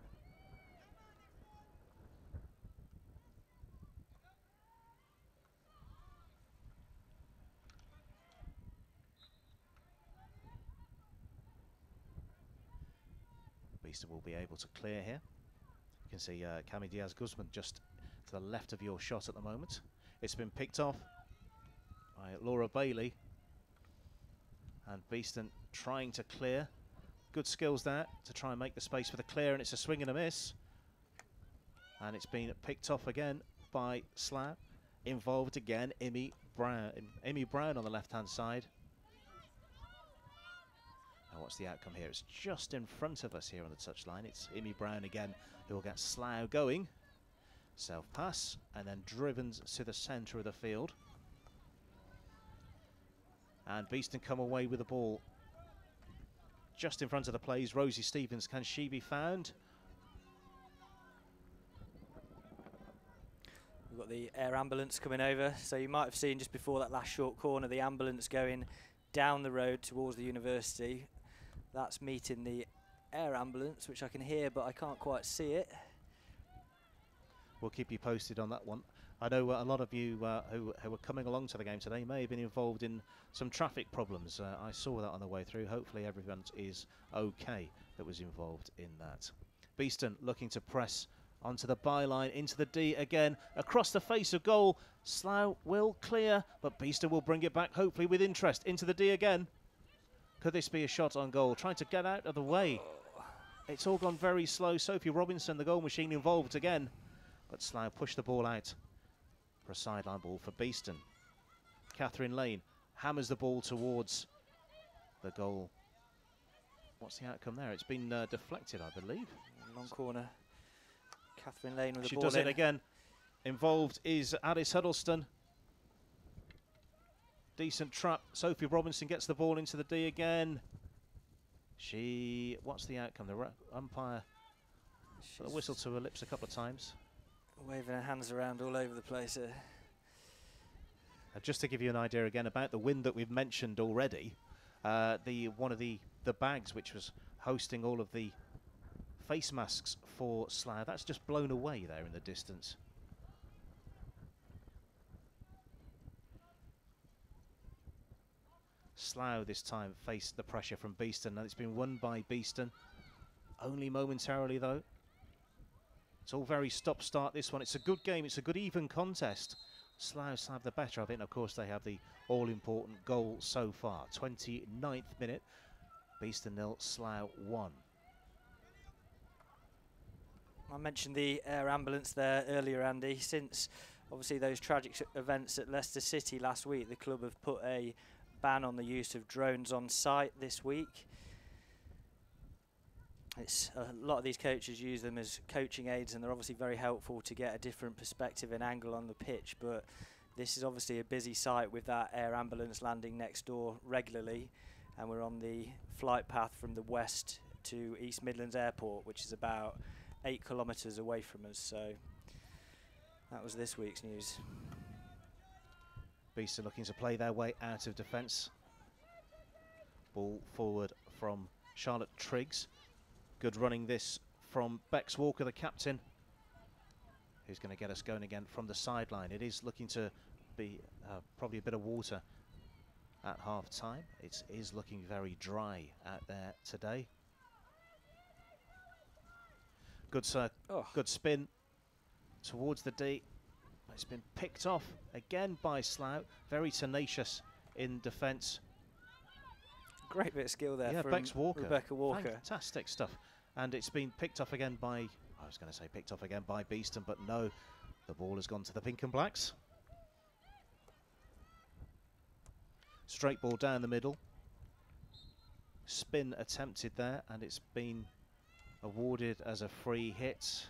Beeston will be able to clear here. You can see Cami Diaz-Guzman just to the left of your shot at the moment. It's been picked off by Laura Bailey. And Beeston trying to clear. Good skills there to try and make the space for the clear, and it's a swing and a miss. And it's been picked off again by Slough. Involved again, Amy Brown on the left-hand side. Now what's the outcome here? It's just in front of us here on the touchline. It's Amy Brown again who will get Slough going. Self-pass, and then driven to the centre of the field. And Beeston come away with the ball just in front of the plays. Rosie Stevens, can she be found? We've got the air ambulance coming over, so you might have seen just before that last short corner the ambulance going down the road towards the university. That's meeting the air ambulance, which I can hear but I can't quite see it. We'll keep you posted on that one. I know a lot of you who are coming along to the game today may have been involved in some traffic problems. I saw that on the way through. Hopefully everyone is okay that was involved in that. Beeston looking to press onto the byline, into the D again, across the face of goal. Slough will clear, but Beeston will bring it back, hopefully with interest, into the D again. Could this be a shot on goal? Trying to get out of the way. It's all gone very slow. Sophie Robinson, the goal machine, involved again. But Slough pushed the ball out for a sideline ball for Beeston. Catherine Lane hammers the ball towards the goal. What's the outcome there? It's been deflected, I believe. Long corner. Catherine Lane with the she ball does in. it again. Involved is Alice Huddleston. Decent trap. Sophie Robinson gets the ball into the D again. What's the outcome? The umpire put a whistle to her lips a couple of times. Waving her hands around all over the place. Just to give you an idea again about the wind that we've mentioned already, one of the bags which was hosting all of the face masks for Slough, that's just blown away there in the distance. Slough this time faced the pressure from Beeston, and it's been won by Beeston, only momentarily though. It's all very stop-start, this one. It's a good game. It's a good even contest. Slough have the better of it, and of course they have the all-important goal so far. 29th minute. Beeston 0, Slough 1. I mentioned the air ambulance there earlier, Andy. Since obviously those tragic events at Leicester City last week, the club have put a ban on the use of drones on site this week. A lot of these coaches use them as coaching aids, and they're obviously very helpful to get a different perspective and angle on the pitch, but this is obviously a busy site with that air ambulance landing next door regularly, and we're on the flight path from the west to East Midlands Airport, which is about 8 kilometres away from us, so that was this week's news. Beeston looking to play their way out of defence. Ball forward from Charlotte Triggs. Good running this from Bex Walker, the captain, who's going to get us going again from the sideline. It is looking to be probably a bit of water at half time. It is looking very dry out there today. Good good spin towards the D. It's been picked off again by Slough. Very tenacious in defence. Great bit of skill there from Bex Walker. Rebecca Walker. Fantastic stuff. And it's been picked off again by, I was going to say picked off again by Beeston, but no, the ball has gone to the Pink and Blacks. Straight ball down the middle. Spin attempted there, and it's been awarded as a free hit.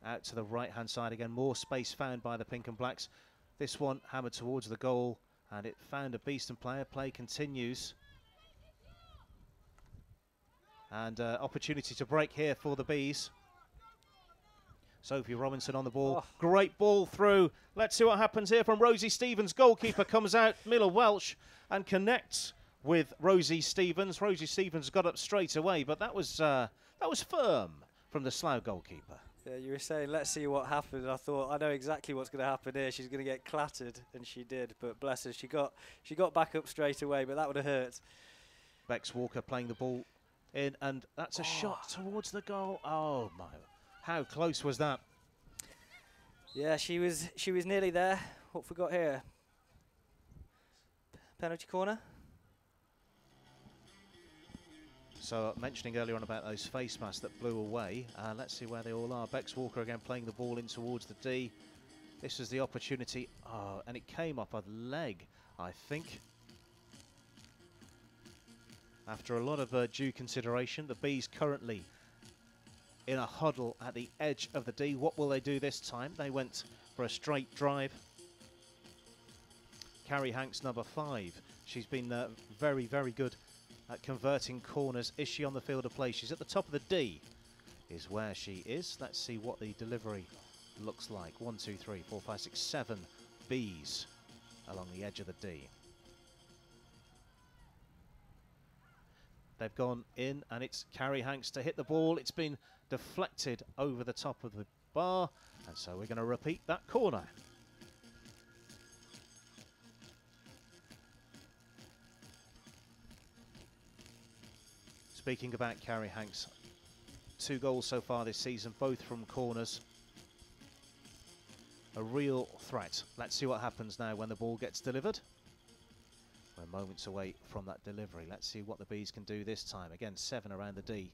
Out to the right-hand side again, more space found by the Pink and Blacks. This one hammered towards the goal, and it found a Beeston player. Play continues. And opportunity to break here for the Bees. Sophie Robinson on the ball. Great ball through. Let's see what happens here from Rosie Stevens. Goalkeeper comes out, Miller Welch, and connects with Rosie Stevens. Rosie Stevens got up straight away, but that was firm from the Slough goalkeeper. Yeah, you were saying, let's see what happens. I thought, I know exactly what's going to happen here. She's going to get clattered, and she did. But bless her, she got back up straight away, but that would have hurt. Bex Walker playing the ball in, and that's a shot towards the goal. Oh my, how close was that? Yeah, she was nearly there. What have we got here? Penalty corner. So mentioning earlier on about those face masks that blew away, let's see where they all are. Bex Walker again playing the ball in towards the D. This is the opportunity, and it came off a leg, I think. After a lot of due consideration, the Bees currently in a huddle at the edge of the D. What will they do this time? They went for a straight drive. Carrie Hanks, number 5. She's been very, very good at converting corners. Is she on the field of play? She's at the top of the D, is where she is. Let's see what the delivery looks like. 1, 2, 3, 4, 5, 6, 7 Bs along the edge of the D. They've gone in, and it's Carrie Hanks to hit the ball. It's been deflected over the top of the bar, and so we're going to repeat that corner. Speaking about Carrie Hanks, 2 goals so far this season, both from corners. A real threat. Let's see what happens now when the ball gets delivered. We're moments away from that delivery. Let's see what the Bees can do this time. Again, 7 around the D.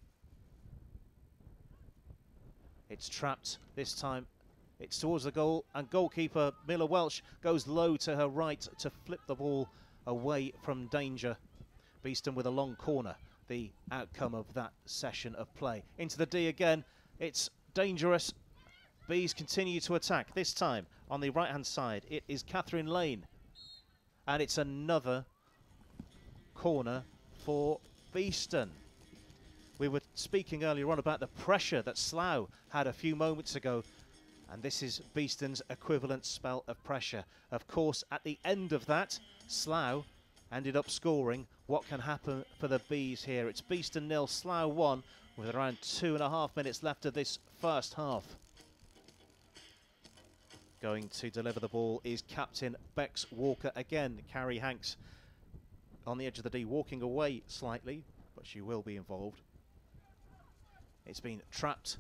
It's trapped this time. It's towards the goal, and goalkeeper Miller Welsh goes low to her right to flip the ball away from danger. Beeston with a long corner, the outcome of that session of play. Into the D again. It's dangerous. Bees continue to attack. This time on the right-hand side, it is Catherine Lane. And it's another corner for Beeston. We were speaking earlier on about the pressure that Slough had a few moments ago, and this is Beeston's equivalent spell of pressure. Of course, at the end of that, Slough ended up scoring. What can happen for the Bees here? It's Beeston 0, Slough 1, with around 2.5 minutes left of this first half. Going to deliver the ball is captain Bex Walker again. Carrie Hanks on the edge of the D, walking away slightly, but she will be involved. It's been trapped.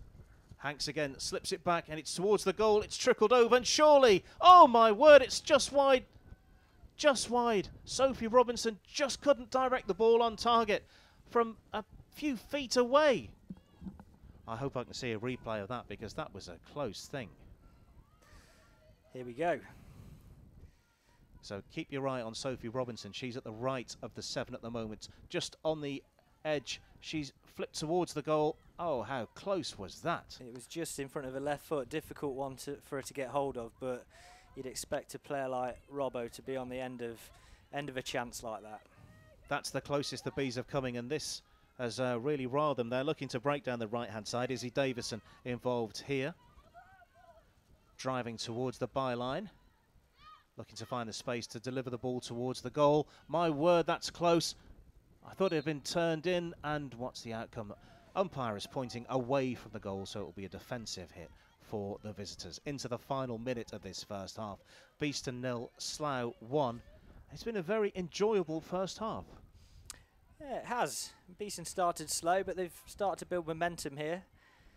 Hanks again slips it back, and it's towards the goal. It's trickled over, and surely, oh my word, it's just wide. Just wide. Sophie Robinson just couldn't direct the ball on target from a few feet away. I hope I can see a replay of that, because that was a close thing. Here we go. So keep your eye on Sophie Robinson. She's at the right of the 7 at the moment, just on the edge. She's flipped towards the goal. Oh, how close was that? It was just in front of her left foot. Difficult one for her to get hold of, but you'd expect a player like Robbo to be on the end of a chance like that. That's the closest the Bees have coming, and this has really riled them. They're looking to break down the right-hand side. Izzy Davison involved here. Driving towards the byline. Looking to find the space to deliver the ball towards the goal. My word, that's close. I thought it had been turned in, and what's the outcome? Umpire is pointing away from the goal, so it will be a defensive hit for the visitors. Into the final minute of this first half. Beeston 0, Slough 1. It's been a very enjoyable first half. Yeah, it has. Beeston started slow, but they've started to build momentum here.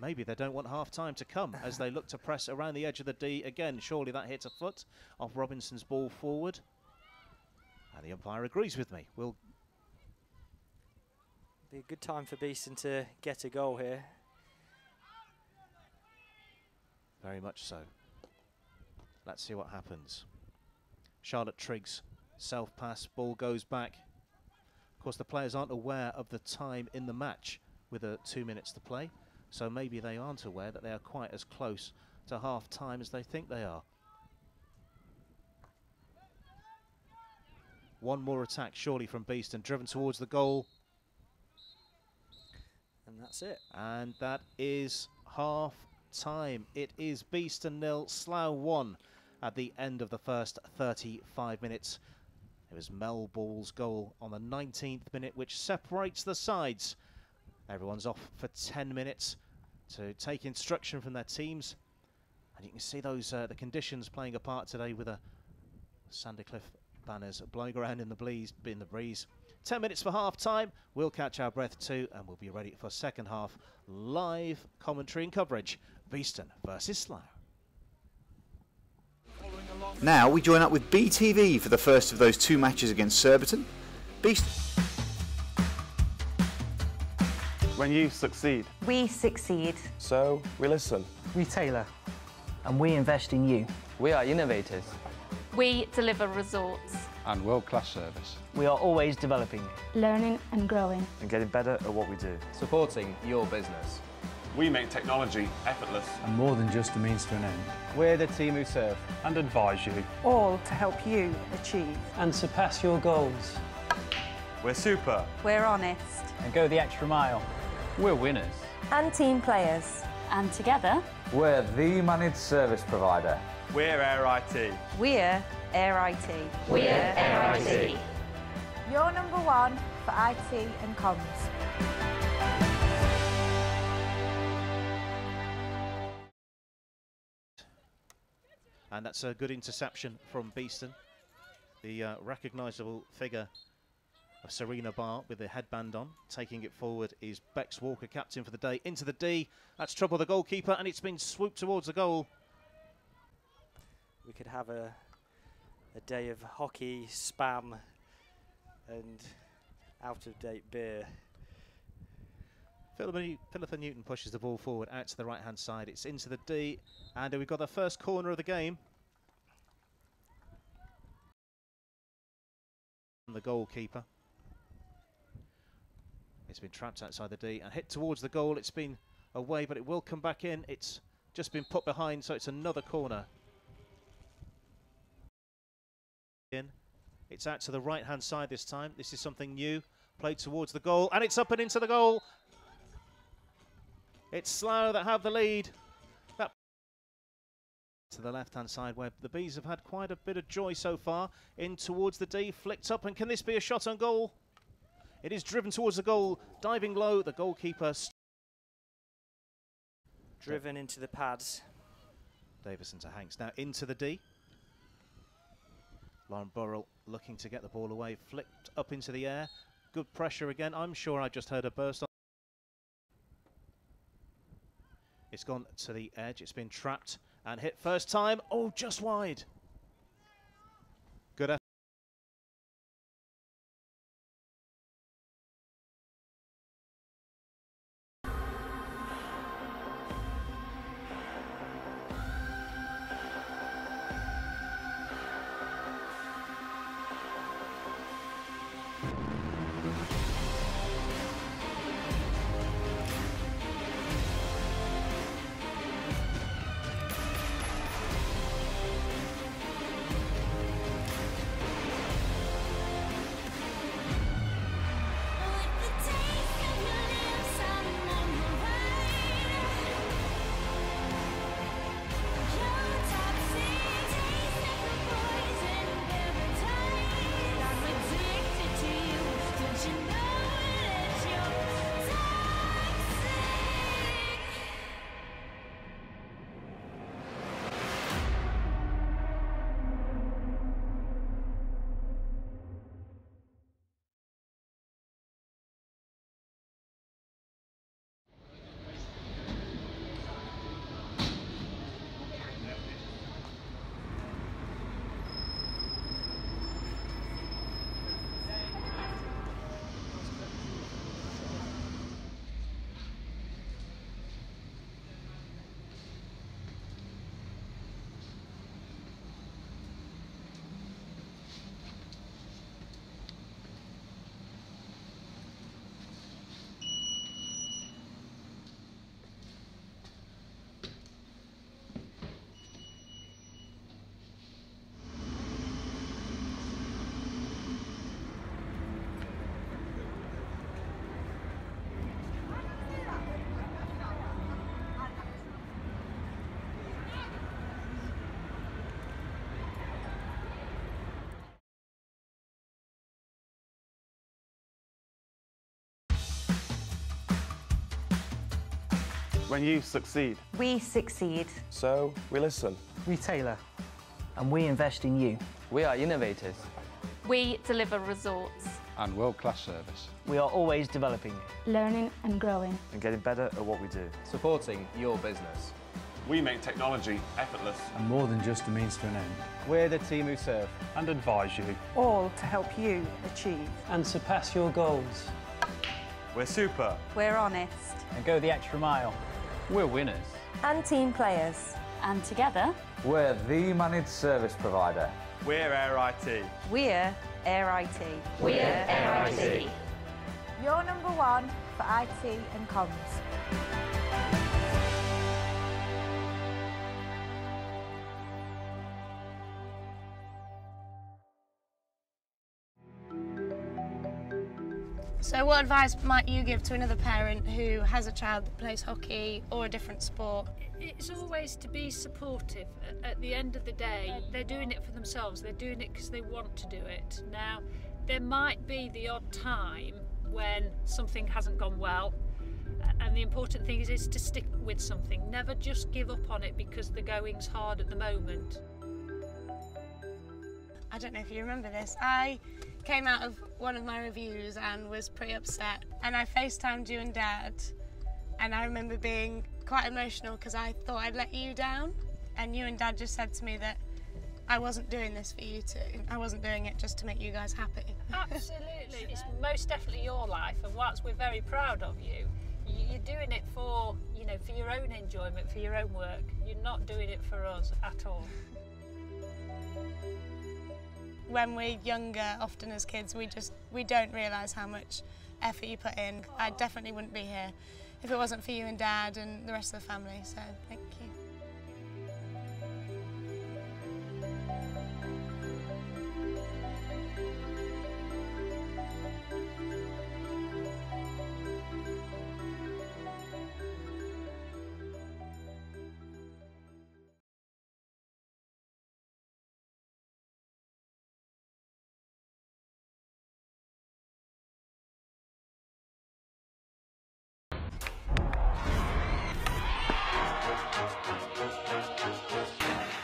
Maybe they don't want half-time to come as they look to press around the edge of the D again. Surely that hits a foot off Robinson's ball forward. And the umpire agrees with me. Will be a good time for Beeston to get a goal here. Very much so. Let's see what happens. Charlotte Triggs, self-pass, ball goes back. Of course, the players aren't aware of the time in the match with 2 minutes to play. So maybe they aren't aware that they are quite as close to half-time as they think they are. One more attack, surely, from Beeston, driven towards the goal. And that's it. And that is half-time. It is Beeston 0, Slough 1 at the end of the first 35 minutes. It was Mel Ball's goal on the 19th minute, which separates the sides. Everyone's off for 10 minutes to take instruction from their teams. And you can see those the conditions playing a part today with the Sandycliff banners blowing around in the breeze. 10 minutes for half-time. We'll catch our breath too, and we'll be ready for second half live commentary and coverage. Beeston versus Slough. Now we join up with BTV for the first of those 2 matches against Surbiton. Beeston. When you succeed, We succeed. so we listen. We tailor, and we invest in you. We are innovators. We deliver results. And world-class service. We are always developing you. Learning and growing. And getting better at what we do. Supporting your business. We make technology effortless. And more than just a means to an end. We're the team who serve. And advise you. All to help you achieve. And surpass your goals. We're super. We're honest. And go the extra mile. We're winners. And team players. And together, We're the managed service provider. We're Air IT. We're Air IT. we're Air IT. You're number one for IT and comms. And that's a good interception from Beeston. The recognisable figure of Serena Barr with the headband on. Taking it forward is Bex Walker, captain for the day. Into the D. That's trouble the goalkeeper, and it's been swooped towards the goal. We could have a day of hockey, spam, and out-of-date beer. Philippa Newton pushes the ball forward out to the right-hand side. It's into the D, and we've got the first corner of the game. The goalkeeper. It's been trapped outside the D and hit towards the goal. It's been away, but it will come back in. It's just been put behind, so it's another corner. It's out to the right-hand side this time. This is something new. Played towards the goal, and it's up and into the goal. It's Slough that have the lead. That to the left-hand side, where the Bees have had quite a bit of joy so far. In towards the D, flicked up, and can this be a shot on goal? It is driven towards the goal, diving low. The goalkeeper Driven into the pads. Davison to Hanks, now into the D. Lauren Burrell looking to get the ball away, flicked up into the air. Good pressure again. I'm sure I just heard a burst on. It's gone to the edge. It's been trapped and hit first time. Oh, just wide. Good effort. When you succeed, We succeed. so we listen. We tailor. And we invest in you. We are innovators. We deliver results. And world-class service. We are always developing. Learning and growing. And getting better at what we do. Supporting your business. We make technology effortless. And more than just a means to an end. We're the team who serve. And advise you. All to help you achieve. And surpass your goals. We're super. We're honest. And go the extra mile. We're winners. And team players. And together, We're the managed service provider. We're Air IT. We're Air IT. we're Air IT. Your number one for IT and comms. So what advice might you give to another parent who has a child that plays hockey or a different sport? It's always to be supportive. At the end of the day, they're doing it for themselves. They're doing it because they want to do it. Now, there might be the odd time when something hasn't gone well, and the important thing is to stick with something. Never just give up on it because the going's hard at the moment. I don't know if you remember this. I came out of one of my reviews and was pretty upset, and I FaceTimed you and Dad, and I remember being quite emotional because I thought I'd let you down, and you and Dad just said to me that I wasn't doing this for you two. I wasn't doing it just to make you guys happy. Absolutely. It's most definitely your life, and whilst we're very proud of you, you're doing it for, you know, for your own enjoyment, for your own work. You're not doing it for us at all. When we're younger, often as kids, we don't realise how much effort you put in. I definitely wouldn't be here if it wasn't for you and Dad and the rest of the family, so thank you.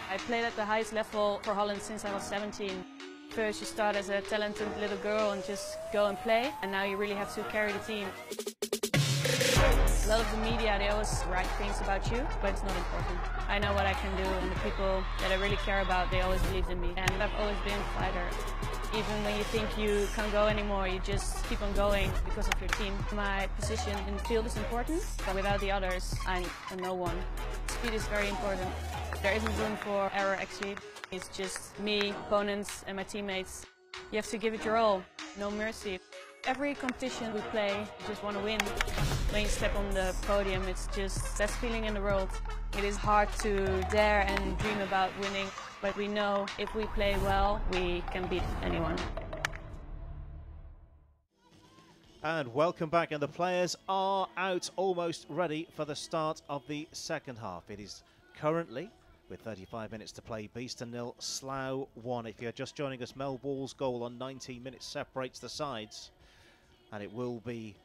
I played at the highest level for Holland since I was 17. First you start as a talented little girl and just go and play, and now you really have to carry the team. A lot of the media, they always write things about you, but it's not important. I know what I can do, and the people that I really care about, they always believed in me. And I've always been a fighter. Even when you think you can't go anymore, you just keep on going because of your team. My position in the field is important, but without the others, I'm a no one. Speed is very important. There isn't room for error, actually. It's just me, opponents, and my teammates. You have to give it your all, no mercy. Every competition we play, you just want to win. When you step on the podium, it's just the best feeling in the world. It is hard to dare and dream about winning, but we know if we play well, we can beat anyone. And welcome back, and the players are out, almost ready for the start of the second half. It is currently, with 35 minutes to play, Beeston 0, Slough 1. If you're just joining us, Mel Wall's goal on 19 minutes separates the sides, and it will be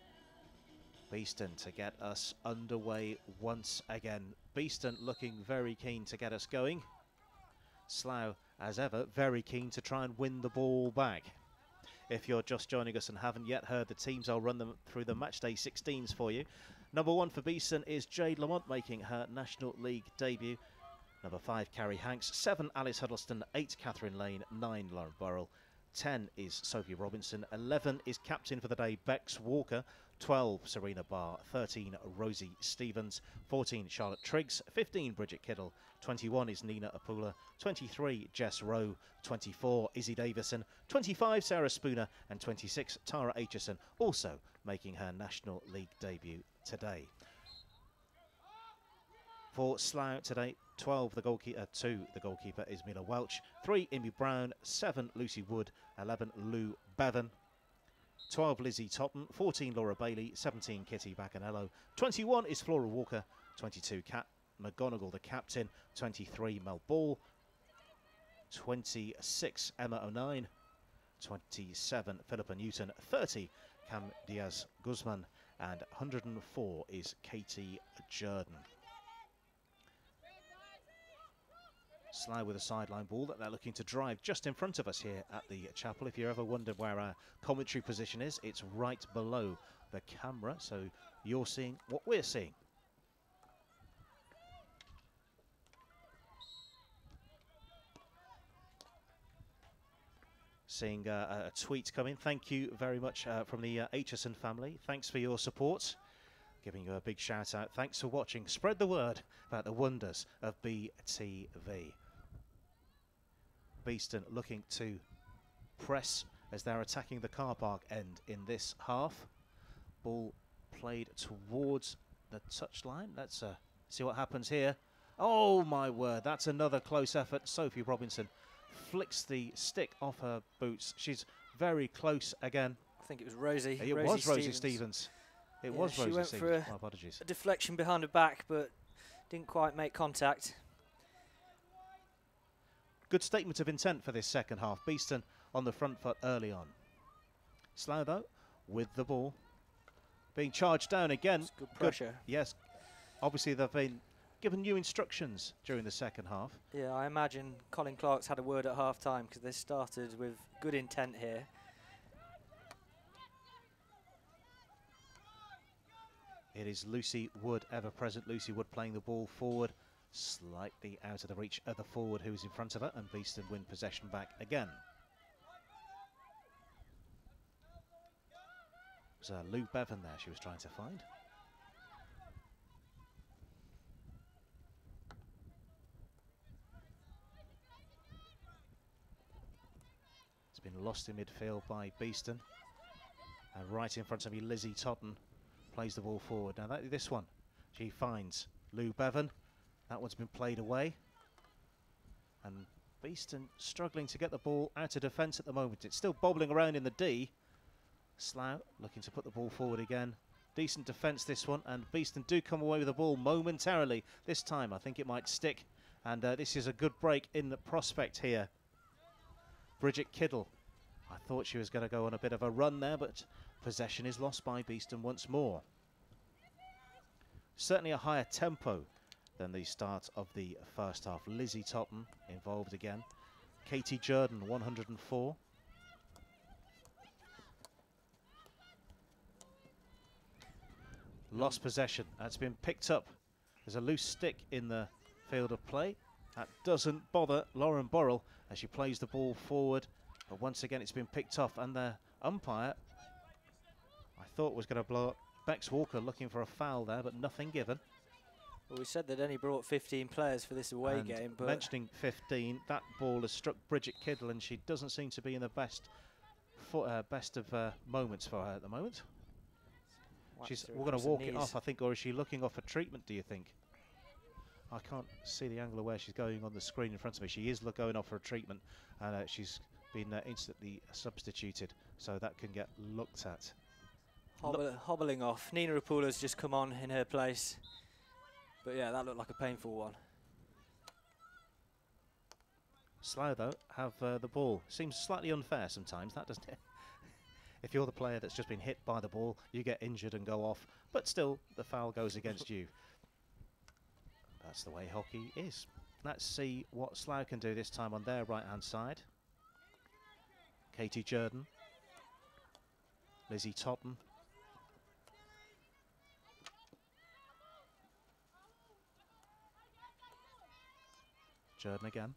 Beeston to get us underway once again. Beeston looking very keen to get us going. Slough, as ever, very keen to try and win the ball back. If you're just joining us and haven't yet heard the teams, I'll run them through the matchday 16s for you. Number 1 for Beeston is Jade Lamont, making her National League debut. Number 5, Carrie Hanks. 7, Alice Huddleston. 8, Catherine Lane. 9, Lauren Burrell. 10 is Sophie Robinson. 11 is captain for the day, Bex Walker. 12, Serena Barr. 13, Rosie Stevens. 14, Charlotte Triggs. 15, Bridget Kiddle. 21 is Nina Apula. 23, Jess Rowe. 24, Izzy Davison. 25, Sarah Spooner. And 26, Tara Aitchison, also making her National League debut today. For Slough today, 12 the goalkeeper, 2 the goalkeeper is Mila Welch, 3 Amy Brown, 7 Lucy Wood, 11 Lou Bevan, 12 Lizzie Totten, 14 Laura Bailey, 17 Kitty Bacanello, 21 is Flora Walker, 22 Kat McGonigal the captain, 23 Mel Ball, 26 Emma O'Nien, 27 Philippa Newton, 30 Cam Diaz Guzman, and 104 is Katie Jordan. Slough with a sideline ball that they're looking to drive just in front of us here at the chapel. If you ever wondered where our commentary position is, it's right below the camera, so you're seeing what we're seeing. Seeing a tweet come in. Thank you very much from the Aitchison family. Thanks for your support. Giving you a big shout out. Thanks for watching. Spread the word about the wonders of BTV. Beeston looking to press as they're attacking the car park end in this half. Ball played towards the touchline. Let's see what happens here. Oh my word, that's another close effort. Sophie Robinson flicks the stick off her boots. She's very close again. I think it was Rosie. It was Rosie Stevens. It was Rosie She went Stevens. for My apologies. a deflection behind her back, but didn't quite make contact. Good statement of intent for this second half. Beeston on the front foot early on. Slough, though, with the ball. Being charged down again. Good pressure. Yes. Obviously, they've been given new instructions during the second half. Yeah, I imagine Colin Clark's had a word at half-time because they started with good intent here. It is Lucy Wood, ever present. Lucy Wood playing the ball forward, slightly out of the reach of the forward who's in front of her, and Beeston win possession back again. It was Lou Bevan there she was trying to find. It's been lost in midfield by Beeston. And right in front of me, Lizzie Totten plays the ball forward. Now this one, she finds Lou Bevan. That one's been played away. And Beeston struggling to get the ball out of defence at the moment. It's still bobbling around in the D. Slough looking to put the ball forward again. Decent defence this one, and Beeston do come away with the ball momentarily. This time I think it might stick, and this is a good break in the prospect here. Bridget Kiddle, I thought she was going to go on a bit of a run there, but possession is lost by Beeston once more. Certainly a higher tempo than the start of the first half. Lizzie Totten involved again. Katie Jordan, 104. Lost possession. That's been picked up. There's a loose stick in the field of play. That doesn't bother Lauren Borrell as she plays the ball forward. But once again, it's been picked off. And the umpire, I thought, was going to blow up. Bex Walker looking for a foul there, but nothing given. Well, we said they'd only brought 15 players for this away game. But mentioning 15, that ball has struck Bridget Kiddle, and she doesn't seem to be in the best of moments for her at the moment. We're going to walk it off, I think, or is she looking off for treatment, do you think? I can't see the angle of where she's going on the screen in front of me. She is going off for a treatment, and she's been instantly substituted, so that can get looked at. Hobbling off. Nina Rapula's just come on in her place. But yeah, that looked like a painful one. Slough, though, have the ball. Seems slightly unfair sometimes, that doesn't it? If you're the player that's just been hit by the ball, you get injured and go off, but still the foul goes against you. That's the way hockey is. Let's see what Slough can do this time on their right-hand side. Katie Jordan. Lizzie Totten. Jordan again.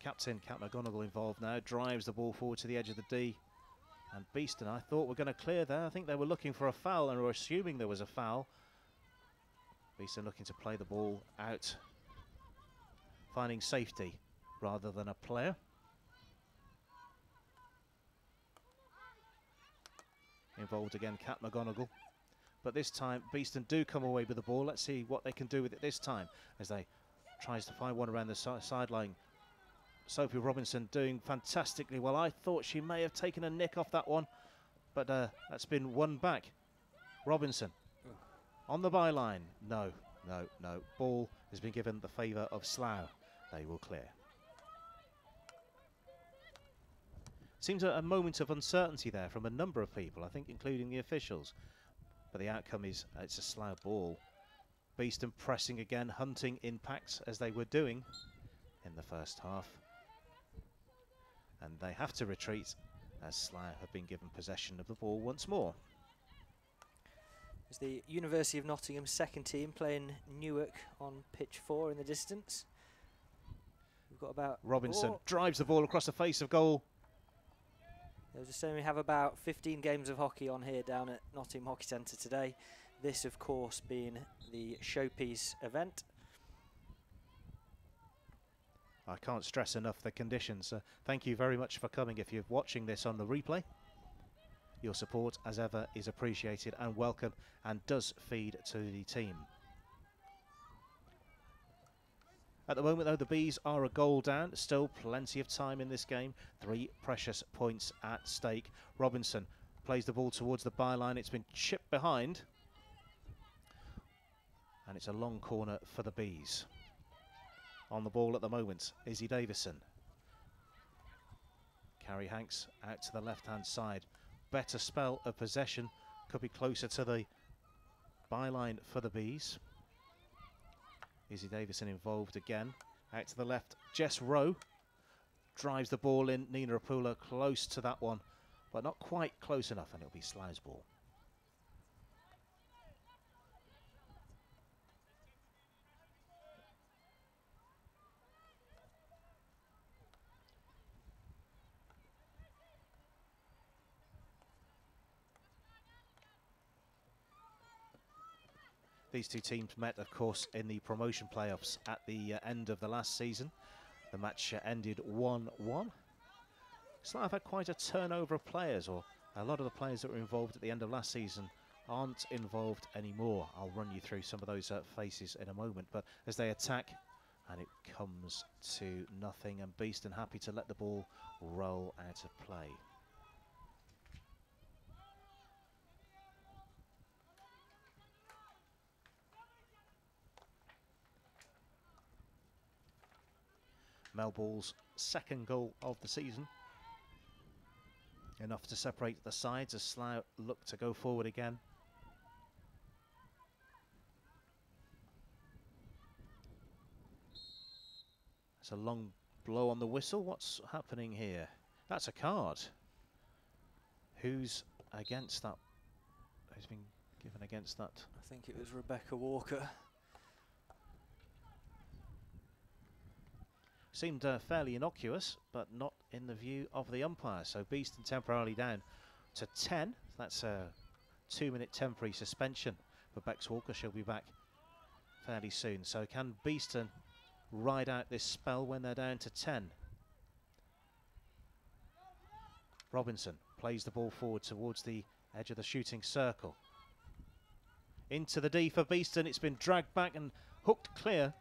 Captain Kat McGonigal involved now, drives the ball forward to the edge of the D. And Beeston, I thought, were going to clear there. I think they were looking for a foul and were assuming there was a foul. Beeston looking to play the ball out, finding safety rather than a player. Involved again, Kat McGonigal. But this time, Beeston do come away with the ball. Let's see what they can do with it this time as they tries to find one around the sideline. Sophie Robinson doing fantastically well. I thought she may have taken a nick off that one, but that's been won back. Robinson on the byline. No. Ball has been given the favour of Slough. They will clear. Seems a moment of uncertainty there from a number of people, I think, including the officials. But the outcome is it's a Slough ball. Beeston pressing again, hunting impacts as they were doing in the first half. And they have to retreat as Slough have been given possession of the ball once more. It's the University of Nottingham second team playing Newark on pitch 4 in the distance. We've got about... Robinson drives the ball across the face of goal. I was just saying we have about 15 games of hockey on here down at Nottingham Hockey Centre today. This, of course, being the showpiece event. I can't stress enough the conditions. Thank you very much for coming. If you're watching this on the replay, your support, as ever, is appreciated and welcome and does feed to the team. At the moment, though, the Bees are a goal down. Still plenty of time in this game. 3 precious points at stake. Robinson plays the ball towards the byline. It's been chipped behind. And it's a long corner for the Bees. On the ball at the moment, Izzy Davison. Carrie Hanks out to the left-hand side. Better spell of possession. Could be closer to the byline for the Bees. Izzy Davison involved again. Out to the left, Jess Rowe drives the ball in. Nina Apula close to that one, but not quite close enough, and it'll be Slough's ball. These two teams met, of course, in the promotion playoffs at the end of the last season. The match ended 1-1. Slough had quite a turnover of players, or a lot of the players that were involved at the end of last season aren't involved anymore. I'll run you through some of those faces in a moment, but as they attack, and it comes to nothing, and Beeston happy to let the ball roll out of play. Mel Ball's second goal of the season. Enough to separate the sides as Slough look to go forward again. It's a long blow on the whistle. What's happening here? That's a card. Who's against that? Who's been given against that? I think it was Rebecca Walker. Seemed fairly innocuous, but not in the view of the umpire. So Beeston temporarily down to 10. That's a 2-minute temporary suspension for Bex Walker. She'll be back fairly soon. So can Beeston ride out this spell when they're down to 10? Robinson plays the ball forward towards the edge of the shooting circle. Into the D for Beeston. It's been dragged back and hooked clear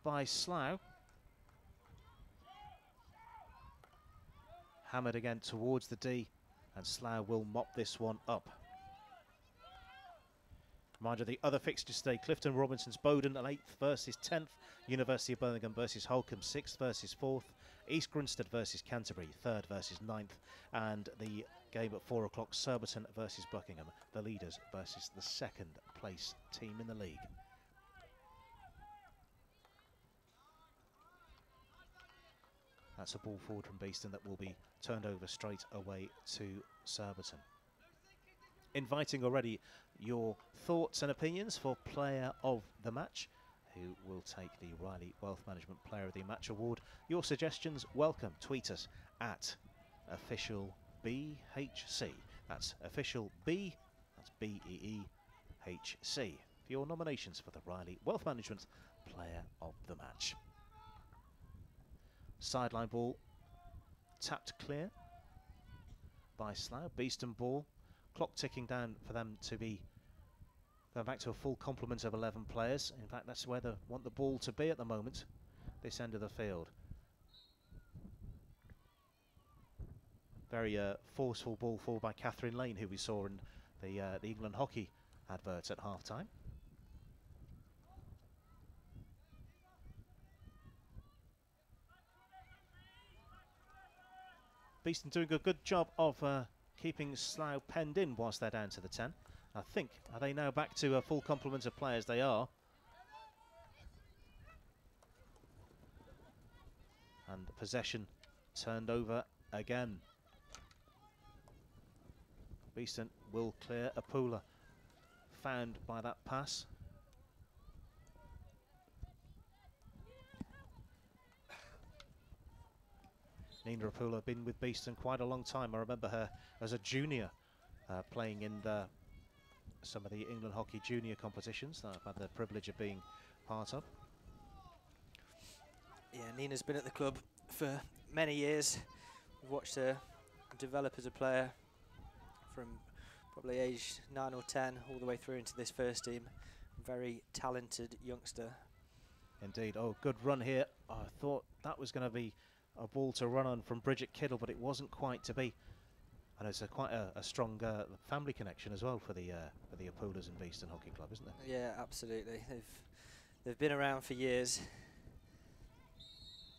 by Slough. Hammered again towards the D, and Slough will mop this one up. Reminder, the other fixtures today: Clifton Robinson's Bowden 8th versus 10th, University of Birmingham versus Holcombe 6th versus 4th, East Grinstead versus Canterbury 3rd versus 9th, and the game at 4 o'clock, Surbiton versus Buckingham, the leaders versus the 2nd place team in the league. That's a ball forward from Beeston that will be turned over straight away to Surbiton. Inviting already your thoughts and opinions for Player of the Match, who will take the Riley Wealth Management Player of the Match Award. Your suggestions welcome. Tweet us at official BHC. That's official B, that's BEEHC, for your nominations for the Riley Wealth Management Player of the Match. Sideline ball tapped clear by Slough. Beeston ball. Clock ticking down for them to be going back to a full complement of 11 players. In fact, that's where they want the ball to be at the moment, this end of the field. Very forceful ball forward by Catherine Lane, who we saw in the England hockey adverts at half-time. Beeston doing a good job of keeping Slough penned in whilst they're down to the 10. I think, are they now back to a full complement of players? They are. And possession turned over again. Beeston will clear. Apula found by that pass. Nina Apula been with Beeston quite a long time. I remember her as a junior playing in some of the England hockey junior competitions that I've had the privilege of being part of. Yeah, Nina's been at the club for many years. We've watched her develop as a player from probably age 9 or 10 all the way through into this first team. Very talented youngster. Indeed. Oh, good run here. I thought that was going to be a ball to run on from Bridget Kiddle, but it wasn't quite to be. And it's quite a strong family connection as well for the Apulas and Beeston Hockey Club, isn't there? Yeah, absolutely. They've been around for years.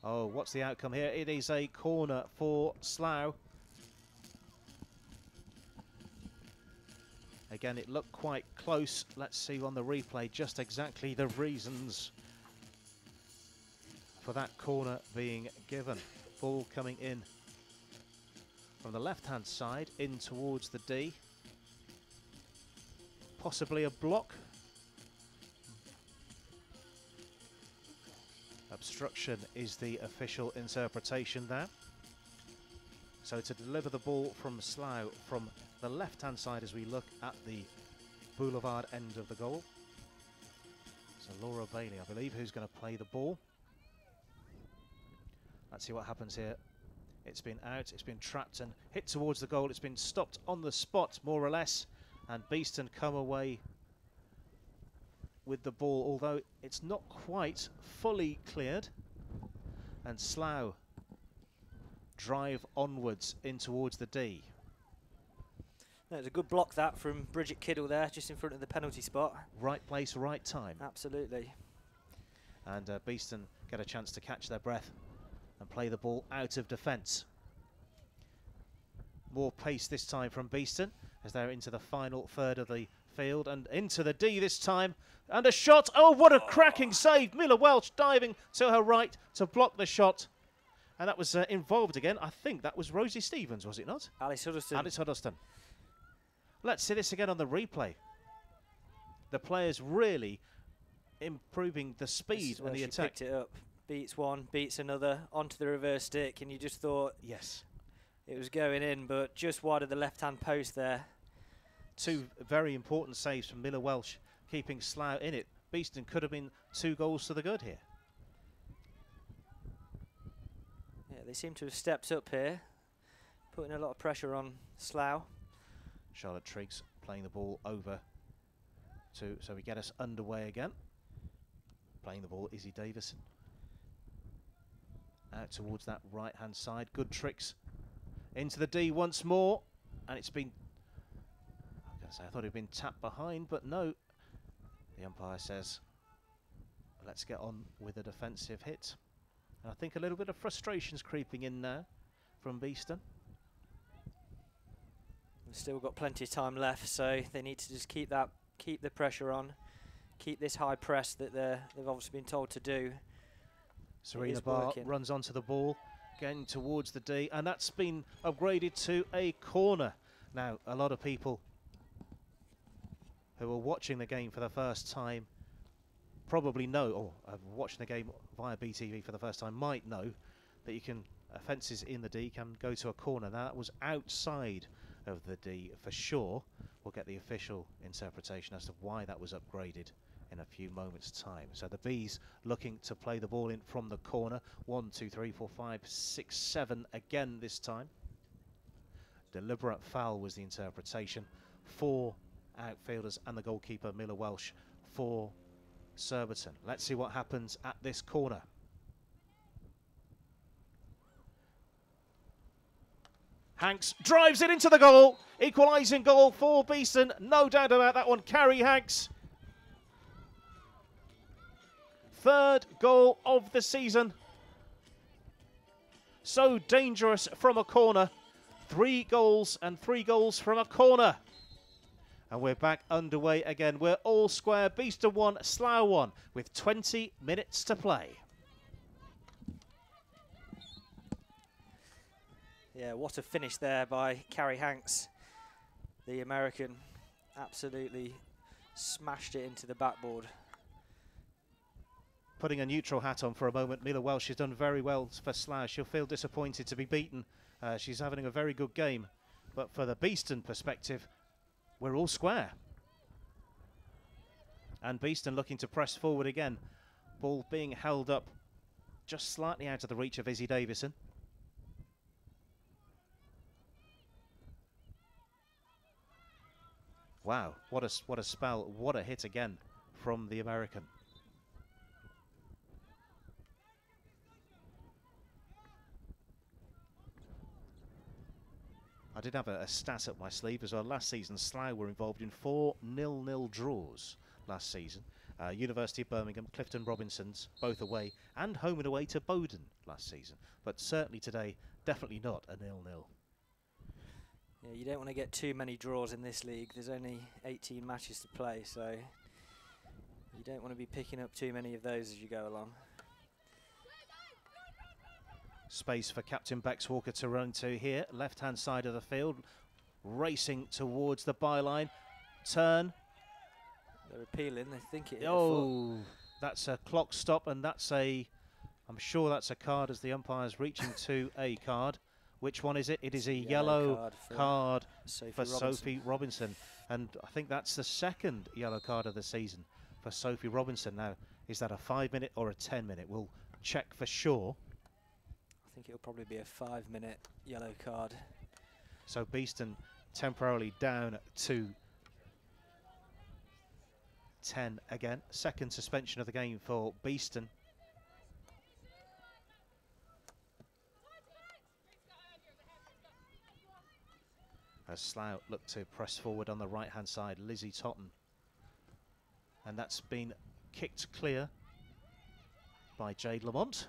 Oh, what's the outcome here? It is a corner for Slough. Again, it looked quite close. Let's see on the replay just exactly the reasons for that corner being given. Ball coming in from the left-hand side in towards the D. Possibly a block. Obstruction is the official interpretation there. So to deliver the ball from Slough from the left-hand side as we look at the boulevard end of the goal. So Laura Bailey, I believe, who's going to play the ball. Let's see what happens here. It's been out, it's been trapped and hit towards the goal. It's been stopped on the spot, more or less. And Beeston come away with the ball, although it's not quite fully cleared. And Slough drive onwards in towards the D. That was a good block that from Bridget Kiddle there, just in front of the penalty spot. Right place, right time. Absolutely. And Beeston get a chance to catch their breath and play the ball out of defence. More pace this time from Beeston as they're into the final third of the field and into the D this time. And a shot. Oh, what a cracking save. Mila Welch diving to her right to block the shot. And that was involved again. I think that was Rosie Stevens, was it not? Alice Huddleston. Alice Huddleston. Let's see this again on the replay. The players really improving the speed and the attack. Picked it up. Beats one, beats another, onto the reverse stick, and you just thought, yes, it was going in, but just wide of the left-hand post there. Two very important saves from Mila Welch, keeping Slough in it. Beeston could have been 2 goals to the good here. Yeah, they seem to have stepped up here, putting a lot of pressure on Slough. Charlotte Triggs playing the ball over so we get us underway again. Playing the ball, Izzy Davison. Out towards that right-hand side. Good tricks. Into the D once more. And it's been... I thought it had been tapped behind, but no. The umpire says, let's get on with a defensive hit. And I think a little bit of frustration's creeping in now from Beeston. We've still got plenty of time left, so they need to just keep the pressure on, keep this high press that they've obviously been told to do. Serena Barr runs onto the ball, getting towards the D, and that's been upgraded to a corner. Now, a lot of people who are watching the game for the first time probably know, or watching the game via BTV for the first time might know, that you can, offences in the D can go to a corner. Now, that was outside of the D for sure. We'll get the official interpretation as to why that was upgraded in a few moments' time. So the Bees looking to play the ball in from the corner. 1, 2, 3, 4, 5, 6, 7 again this time. Deliberate foul was the interpretation. 4 outfielders and the goalkeeper Mila Welsh for Surbiton. Let's see what happens at this corner. Hanks drives it into the goal. Equalising goal for Beeston. No doubt about that one. Carrie Hanks. 3rd goal of the season. So dangerous from a corner. 3 goals and 3 goals from a corner. And we're back underway again. We're all square. Beeston 1, Slough 1 with 20 minutes to play. Yeah, what a finish there by Carrie Hanks. The American absolutely smashed it into the backboard. Putting a neutral hat on for a moment, Mila Welsh has done very well for Slough. She'll feel disappointed to be beaten. She's having a very good game. But for the Beeston perspective, we're all square. And Beeston looking to press forward again. Ball being held up just slightly out of the reach of Izzy Davison. Wow, what a spell, what a hit again from the American. I did have a stat up my sleeve as well. Last season, Slough were involved in 4 0-0 draws last season. University of Birmingham, Clifton Robinsons, both away, and home and away to Bowden last season. But certainly today, definitely not a 0-0. Yeah, you don't want to get too many draws in this league. There's only 18 matches to play, so you don't want to be picking up too many of those as you go along. Space for Captain Bexwalker to run to here, left-hand side of the field, racing towards the byline. Turn. They're appealing, they think it hit Oh, that's a clock stop, and that's I'm sure that's a card as the umpire's reaching to a card. Which one is it? It is a yellow card for Sophie Robinson. And I think that's the second yellow card of the season for Sophie Robinson. Now, is that a 5-minute or a 10-minute? We'll check for sure. I think it'll probably be a 5-minute yellow card. So Beeston temporarily down to 10 again. Second suspension of the game for Beeston. As Slough look to press forward on the right-hand side, Lizzie Totten. And that's been kicked clear by Jade Lamont.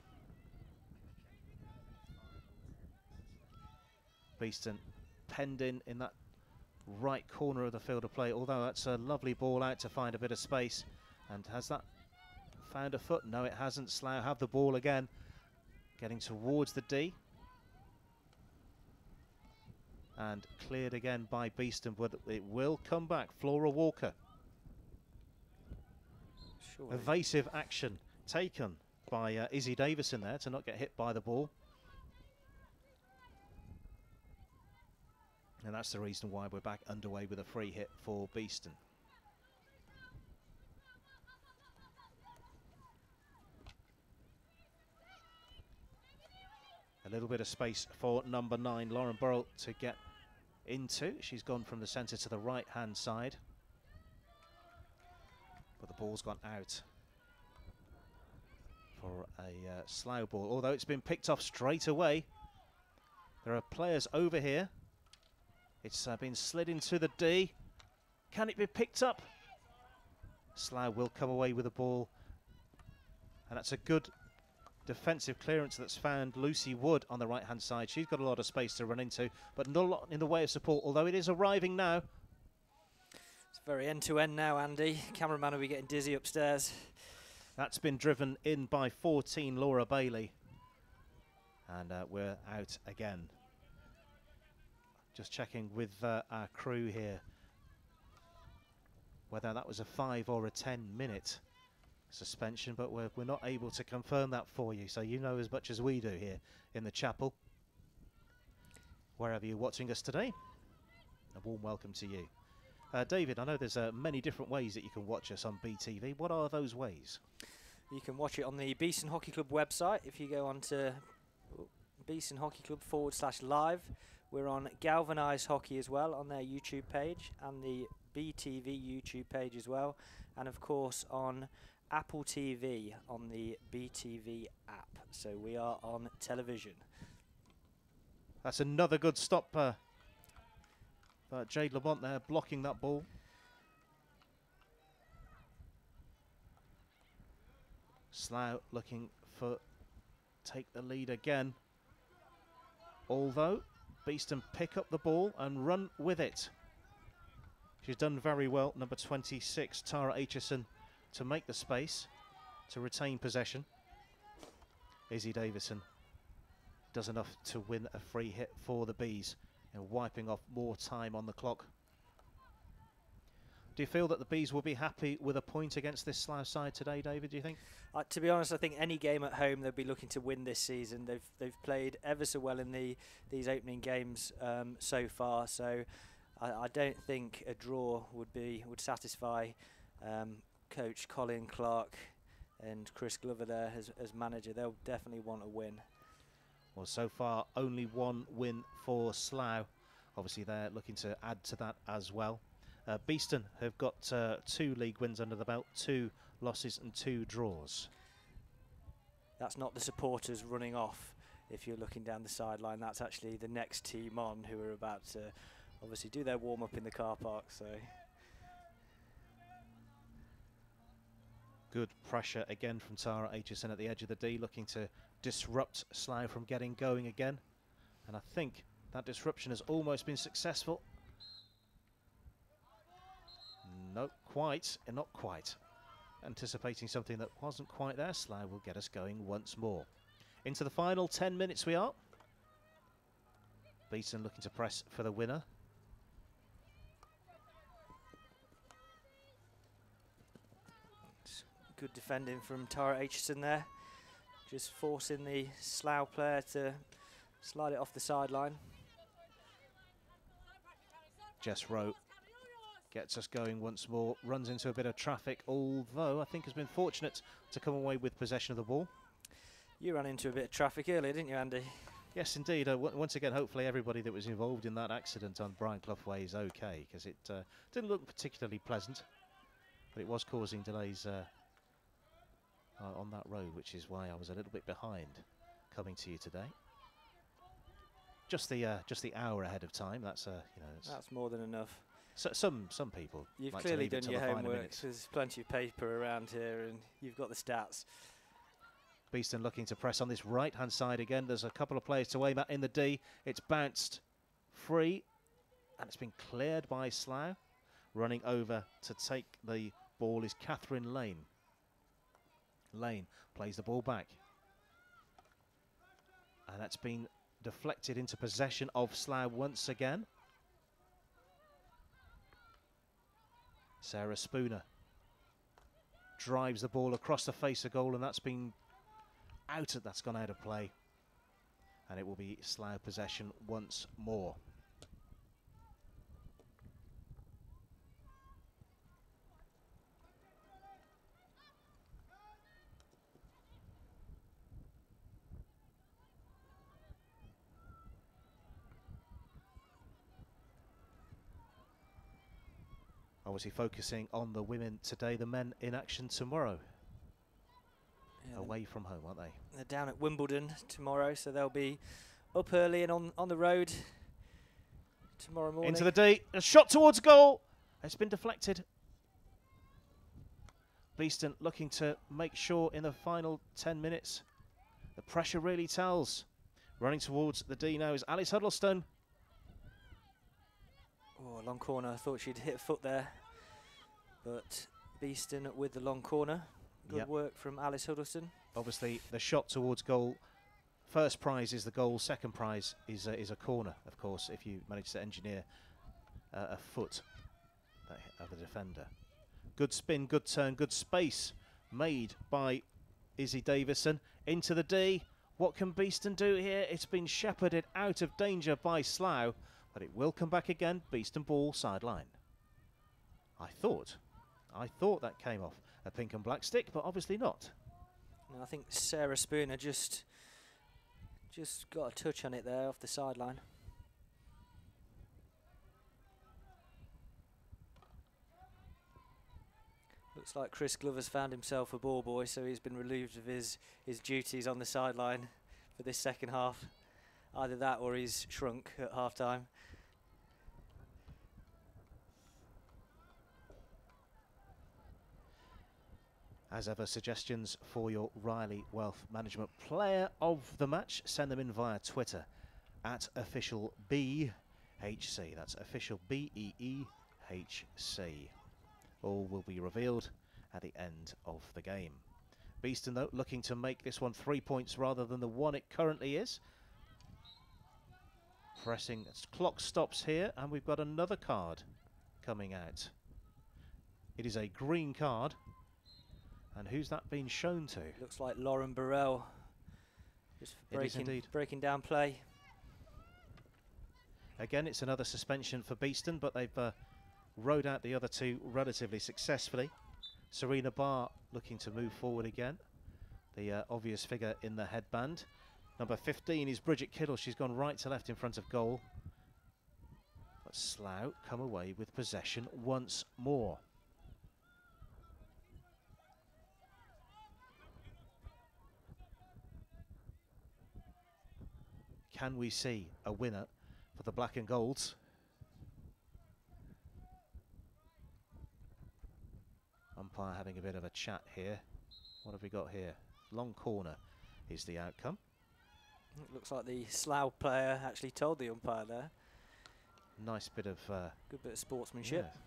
Beeston penned in that right corner of the field of play, although that's a lovely ball out to find a bit of space. And has that found a foot? No, it hasn't. Slough have the ball again, getting towards the D. And cleared again by Beeston, but it will come back. Flora Walker. Surely. Evasive action taken by Izzy Davison there to not get hit by the ball. And that's the reason why we're back underway with a free hit for Beeston. A little bit of space for number 9, Lauren Burrell, to get into. She's gone from the centre to the right-hand side. But the ball's gone out for a Slough ball, although it's been picked off straight away. There are players over here. It's been slid into the D. Can it be picked up? Slough will come away with the ball. And that's a good defensive clearance that's found Lucy Wood on the right-hand side. She's got a lot of space to run into, but not a lot in the way of support, although it is arriving now. It's very end-to-end now, Andy. Cameraman will be getting dizzy upstairs. That's been driven in by 14, Laura Bailey. And we're out again. Just checking with our crew here whether that was a 5 or a 10-minute suspension, but we're not able to confirm that for you, so you know as much as we do here in the chapel. Wherever you're watching us today, a warm welcome to you. David, I know there's many different ways that you can watch us on BTV. What are those ways? You can watch it on the Beeston Hockey Club website. If you go on to Beeston Hockey Club /live, we're on Galvanise Hockey as well on their YouTube page, and the BTV YouTube page as well, and of course on Apple TV on the BTV app. So we are on television. That's another good stop. Jade Lamont there blocking that ball. Slough looking for take the lead again. Although Beeston pick up the ball and run with it. She's done very well, number 26, Tara Aitchison, to make the space, to retain possession. Izzy Davison does enough to win a free hit for the Bees and wiping off more time on the clock. Do you feel that the Bees will be happy with a point against this Slough side today, David, do you think? To be honest, I think any game at home they'll be looking to win this season. They've played ever so well in these opening games so far, so I don't think a draw would satisfy Coach Colin Clark and Chris Glover there as manager. They'll definitely want a win. Well, so far only one win for Slough. Obviously they're looking to add to that as well. Beeston have got 2 league wins under the belt, 2 losses and 2 draws. That's not the supporters running off if you're looking down the sideline. That's actually the next team on, who are about to obviously do their warm-up in the car park. So good pressure again from Tara Aitchison at the edge of the D, looking to disrupt Slough from getting going again. And I think that disruption has almost been successful. No, quite, and not quite. Anticipating something that wasn't quite there. Slough will get us going once more. Into the final 10 minutes we are. Beeston looking to press for the winner. good defending from Tara Aitchison there. Just forcing the Slough player to slide it off the sideline. Jess Rowe gets us going once more, runs into a bit of traffic, although I think has been fortunate to come away with possession of the ball. You ran into a bit of traffic earlier, didn't you, Andy? Yes, indeed. Once again, hopefully everybody that was involved in that accident on Brian Clough Way is okay, because it didn't look particularly pleasant, but it was causing delays on that road, which is why I was a little bit behind coming to you today. Just the hour ahead of time. That's you know, that's more than enough. So some people. You've like clearly to done your homework. There's plenty of paper around here, and you've got the stats. Beeston looking to press on this right-hand side again. There's a couple of players to aim at in the D. It's bounced free, and it's been cleared by Slough. Running over to take the ball is Catherine Lane. Lane plays the ball back, and that's been deflected into possession of Slough once again. Sarah Spooner drives the ball across the face of goal, and that's been that's gone out of play, and it will be Slough possession once more. Obviously focusing on the women today, the men in action tomorrow. Yeah, away from home, aren't they? They're down at Wimbledon tomorrow, so they'll be up early and on the road tomorrow morning. Into the D, a shot towards goal. It's been deflected. Beeston looking to make sure in the final 10 minutes. The pressure really tells. Running towards the D now is Alice Huddleston. Oh, long corner. I thought she'd hit a foot there. But Beeston with the long corner. Good work from Alice Huddleston. Obviously, the shot towards goal. First prize is the goal. Second prize is a corner, of course, if you manage to engineer a foot of the defender. Good spin, good turn, good space made by Izzy Davison. Into the D. What can Beeston do here? It's been shepherded out of danger by Slough, but it will come back again. Beeston ball sideline. I thought that came off a pink and black stick, but obviously not. And I think Sarah Spooner just got a touch on it there off the sideline. Looks like Chris Glover's found himself a ball boy, so he's been relieved of his duties on the sideline for this second half. Either that or he's shrunk at half time. As ever, suggestions for your Riley Wealth Management player of the match, send them in via Twitter at @officialBHC. That's official BEEHC. All will be revealed at the end of the game. Beeston, though, looking to make this one 3 points rather than the one it currently is. Pressing, clock stops here, and we've got another card coming out. It is a green card. And who's that been shown to? Looks like Lauren Burrell. Just breaking down play. Again, it's another suspension for Beeston, but they've rode out the other two relatively successfully. Serena Barr looking to move forward again. The obvious figure in the headband. Number 15 is Bridget Kittle. She's gone right to left in front of goal. But Slough come away with possession once more. Can we see a winner for the black and golds? Umpire having a bit of a chat here. What have we got here? Long corner is the outcome. It looks like the Slough player actually told the umpire there. Nice bit of... good bit of sportsmanship. Yeah.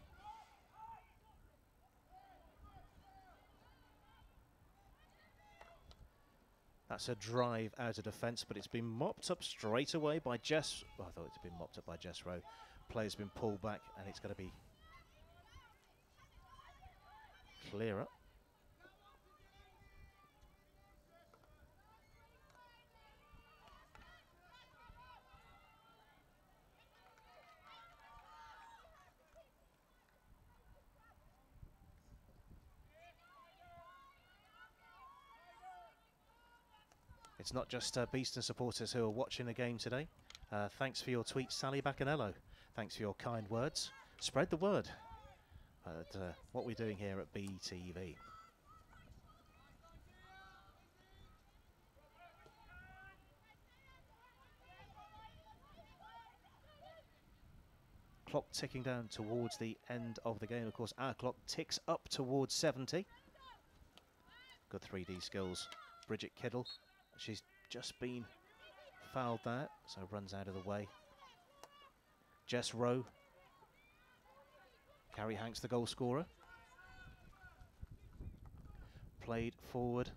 That's a drive out of defence, but it's been mopped up straight away by Jess. Well, I thought it'd been mopped up by Jess Rowe. Player's been pulled back, and it's going to be clearer. It's not just Beeston supporters who are watching the game today. Thanks for your tweet, Sally Baccanello. Thanks for your kind words. Spread the word at what we're doing here at BTV. Clock ticking down towards the end of the game. Of course, our clock ticks up towards 70. Good 3D skills. Bridget Kittle. She's just been fouled there, so runs out of the way. Jess Rowe. Carrie Hanks, the goal scorer. Played forward.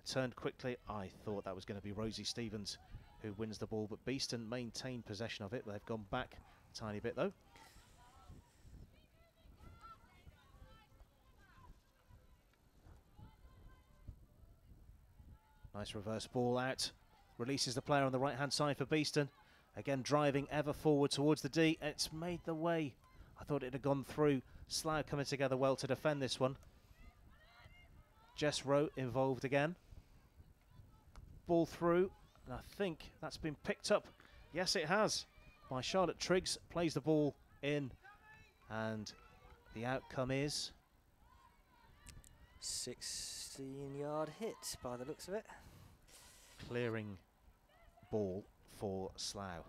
Turned quickly. I thought that was going to be Rosie Stevens who wins the ball, but Beeston maintained possession of it. They've gone back a tiny bit though. Nice reverse ball out. Releases the player on the right-hand side for Beeston. Again, driving ever forward towards the D. It's made the way. I thought it had gone through. Slough coming together well to defend this one. Jess Rowe involved again. Ball through. And I think that's been picked up. Yes, it has. By Charlotte Triggs. Plays the ball in. And the outcome is... 16-yard hit by the looks of it. Clearing ball for Slough.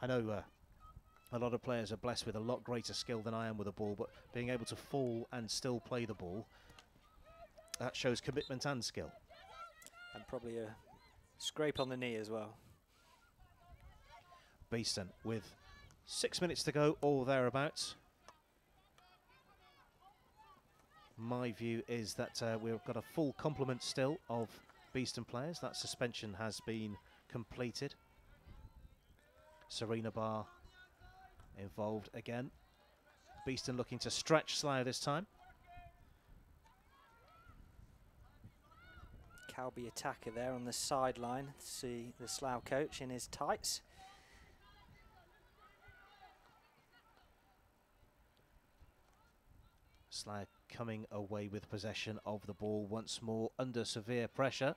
I know a lot of players are blessed with a lot greater skill than I am with a ball, but being able to fall and still play the ball, that shows commitment and skill. And probably a scrape on the knee as well. Beeston with 6 minutes to go, or thereabouts. My view is that we've got a full complement still of Beeston players. That suspension has been completed. Serena Barr involved again. Beeston looking to stretch Slough this time. Calby attacker there on the sideline. See the Slough coach in his tights. Slough coming away with possession of the ball once more under severe pressure.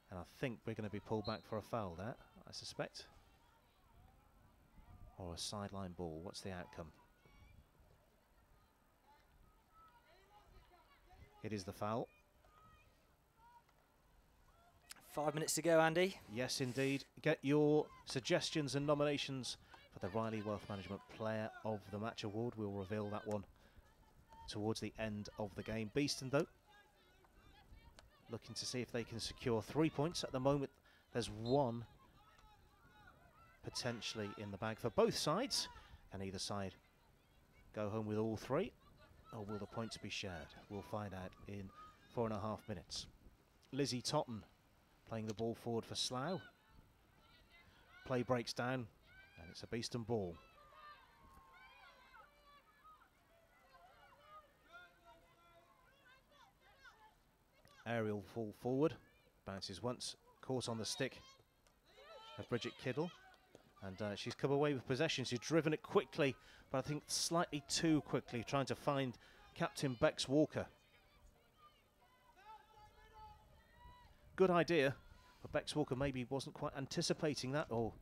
And I think we're going to be pulled back for a foul there, I suspect. Or a sideline ball. What's the outcome? It is the foul. 5 minutes to go, Andy. Yes, indeed. Get your suggestions and nominations for the Riley Wealth Management Player of the Match Award. We'll reveal that one towards the end of the game. Beeston, though, looking to see if they can secure 3 points. At the moment, there's one potentially in the bag for both sides. Can either side go home with all three, or will the points be shared? We'll find out in 4.5 minutes. Lizzie Totten playing the ball forward for Slough. Play breaks down, and it's a Beeston ball. Aerial fall forward, bounces once, caught on the stick of Bridget Kittle. And she's come away with possession. She's driven it quickly, but I think slightly too quickly, trying to find Captain Bex Walker. Good idea, but Bex Walker maybe wasn't quite anticipating that, or...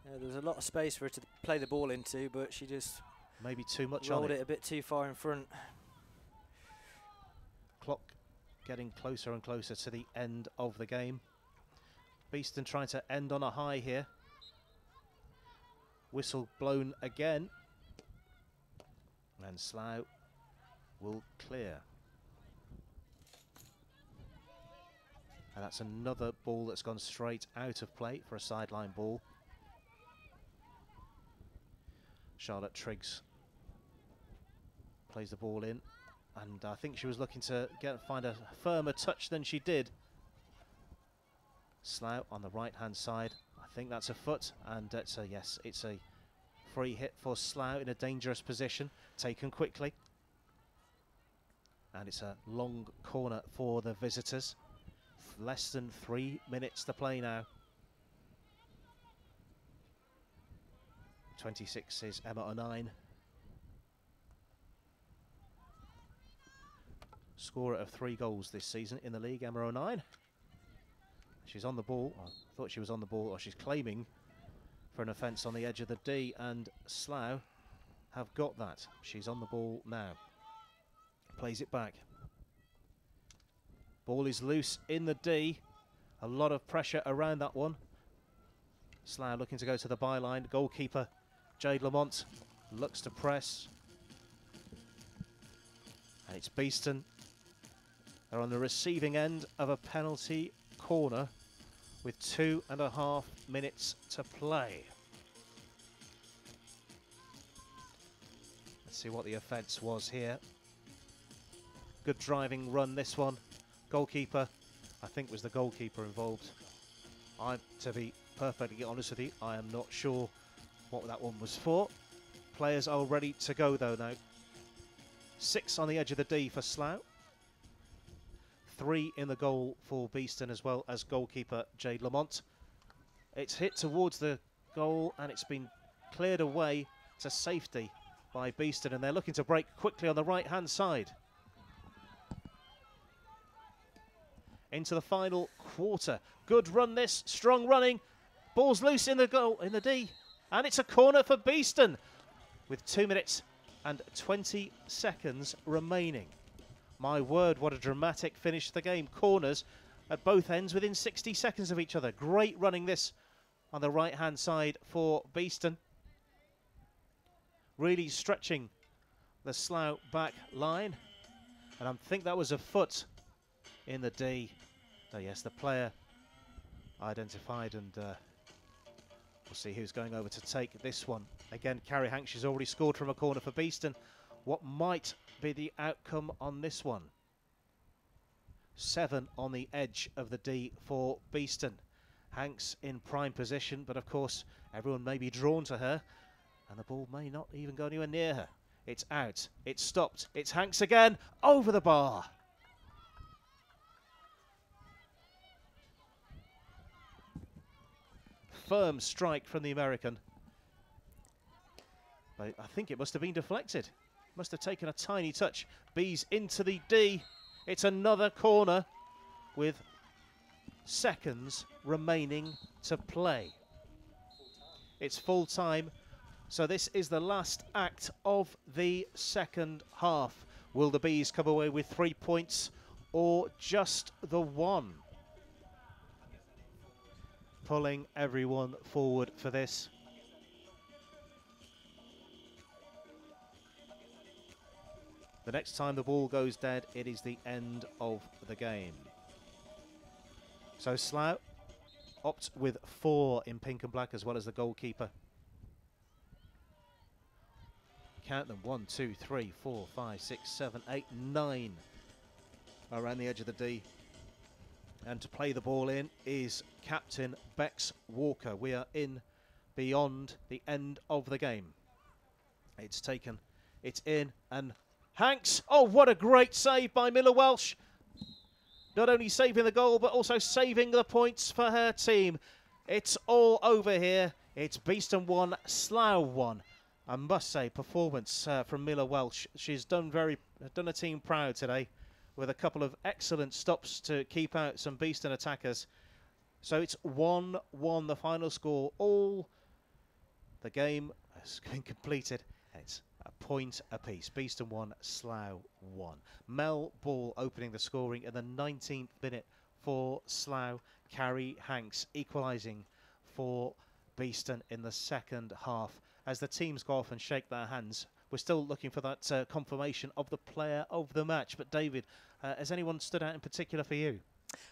Yeah, there was a lot of space for her to play the ball into, but she just... Maybe too much rolled on it. A bit too far in front. Clock getting closer and closer to the end of the game. Beeston trying to end on a high here. Whistle blown again. And Slough will clear. And that's another ball that's gone straight out of play for a sideline ball. Charlotte Triggs plays the ball in, and I think she was looking to find a firmer touch than she did. Slough on the right-hand side. I think that's a foot, and it's a yes. It's a free hit for Slough in a dangerous position, taken quickly, and it's a long corner for the visitors. Less than 3 minutes to play now. 26 is Emma O'Nine. Scorer of 3 goals this season in the league, Emma O'Nine. She's on the ball. I thought she was on the ball, or she's claiming for an offence on the edge of the D, and Slough have got that. She's on the ball now. Plays it back. Ball is loose in the D. A lot of pressure around that one. Slough looking to go to the byline. Goalkeeper Jade Lamont looks to press. And it's Beeston. They're on the receiving end of a penalty corner with 2.5 minutes to play. Let's see what the offence was here. Good driving run, this one. Goalkeeper, I think was the goalkeeper involved. To be perfectly honest with you, I am not sure what that one was for. Players are ready to go though now. 6 on the edge of the D for Slough. 3 in the goal for Beeston, as well as goalkeeper Jade Lamont. It's hit towards the goal and it's been cleared away to safety by Beeston, and they're looking to break quickly on the right hand side. Into the final quarter. Good run this, strong running. Ball's loose in the goal, in the D. And it's a corner for Beeston with 2 minutes and 20 seconds remaining. My word, what a dramatic finish to the game. Corners at both ends within 60 seconds of each other. Great running this on the right-hand side for Beeston. Really stretching the Slough back line. And I think that was a foot in the D. So yes, the player identified, and we'll see who's going over to take this one. Again, Carrie Hanks, she's already scored from a corner for Beeston. What might be the outcome on this one? 7 on the edge of the D for Beeston. Hanks in prime position, but of course everyone may be drawn to her, and the ball may not even go anywhere near her. It's out, it's stopped, it's Hanks again, over the bar. Firm strike from the American. But I think it must have been deflected. Must have taken a tiny touch. Bees into the D. It's another corner with seconds remaining to play. It's full time. So this is the last act of the second half. Will the Bees come away with 3 points or just the 1? Pulling everyone forward for this. The next time the ball goes dead, it is the end of the game. So Slough opt with 4 in pink and black, as well as the goalkeeper. Count them, 1, 2, 3, 4, 5, 6, 7, 8, 9 around the edge of the D. And to play the ball in is Captain Bex Walker. We are in beyond the end of the game. It's taken, it's in, and Hanks, oh, what a great save by Miller Welsh. Not only saving the goal, but also saving the points for her team. It's all over here. It's Beeston 1, Slough 1. I must say, performance from Mila Welsh. She's done a team proud today with a couple of excellent stops to keep out some Beeston attackers. So it's 1-1, the final score. All the game has been completed. It's a point apiece. Beeston 1, Slough 1. Mel Ball opening the scoring in the 19th minute for Slough. Carrie Hanks equalising for Beeston in the second half. As the teams go off and shake their hands, we're still looking for that confirmation of the player of the match. But David, has anyone stood out in particular for you?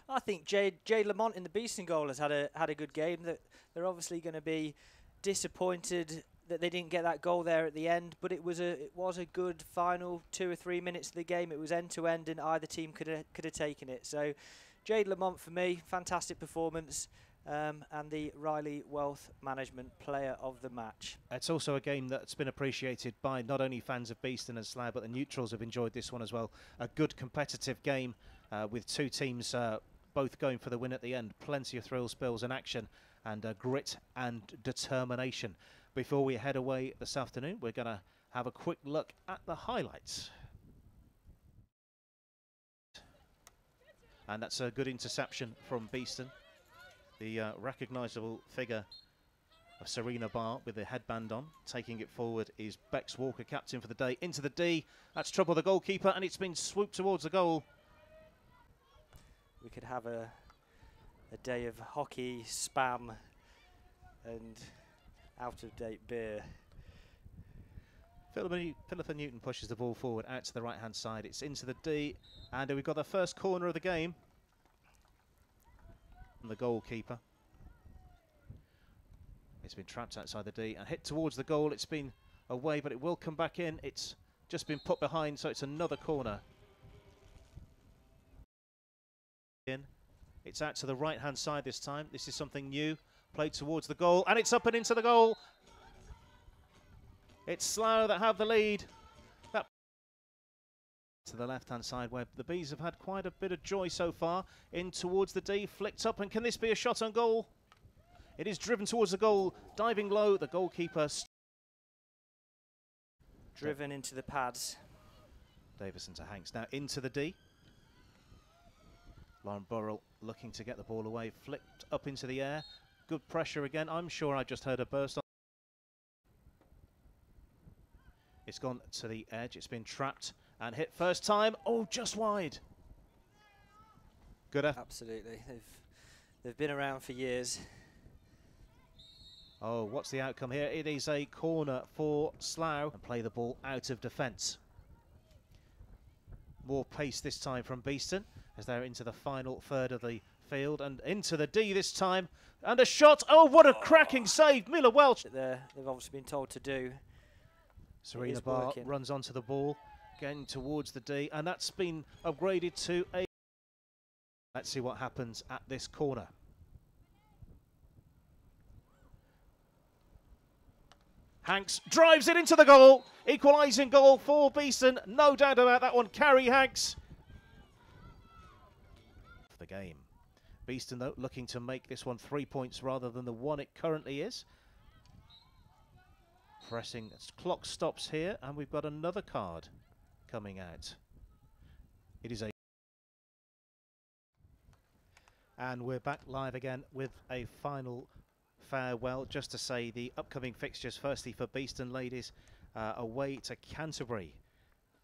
I think Jade Lamont in the Beeston goal has had a good game. That they're obviously going to be disappointed that they didn't get that goal there at the end, but it was a good final 2 or 3 minutes of the game. It was end to end, and either team could have taken it. So Jade Lamont for me, fantastic performance. And the Riley Wealth Management Player of the Match. It's also a game that's been appreciated by not only fans of Beeston and Slough, but the neutrals have enjoyed this one as well. A good competitive game with two teams both going for the win at the end. Plenty of thrill, spills and action, and grit and determination. Before we head away this afternoon, we're going to have a quick look at the highlights. And that's a good interception from Beeston. The recognisable figure of Serena Barr with the headband on. Taking it forward is Bex Walker, captain for the day. Into the D. That's trouble the goalkeeper, and it's been swooped towards the goal. We could have a day of hockey, spam, and out-of-date beer. Philippa Newton pushes the ball forward out to the right-hand side. It's into the D, and we've got the first corner of the game. The goalkeeper. It's been trapped outside the D and hit towards the goal. It's been away, but it will come back in. It's just been put behind, so it's another corner. It's out to the right-hand side this time. This is something new. Played towards the goal, and it's up and into the goal. It's Slough that have the lead. That to the left-hand side where the Bees have had quite a bit of joy so far. In towards the D, flicked up, and can this be a shot on goal? It is driven towards the goal, diving low, the goalkeeper. Driven into the pads. Davison to Hanks, now into the D. Lauren Burrell looking to get the ball away, flipped up into the air. Good pressure again, I'm sure I just heard a burst on. It's gone to the edge, it's been trapped. And hit first time, oh, just wide. Good effort. Absolutely, they've been around for years. Oh, what's the outcome here? It is a corner for Slough and play the ball out of defence. More pace this time from Beeston as they're into the final third of the field and into the D this time. And a shot, oh, what a cracking save, Mila Welch. They've obviously been told to do. Serena Barr runs onto the ball. Again towards the D, and that's been upgraded to a... Let's see what happens at this corner. Hanks drives it into the goal. Equalising goal for Beeston. No doubt about that one. Carrie Hanks. The game. Beeston, though, looking to make this one 3 points rather than the one it currently is. Pressing. Clock stops here, and we've got another card coming out. It is a... And we're back live again with a final farewell. Just to say the upcoming fixtures, firstly for Beeston ladies, away to Canterbury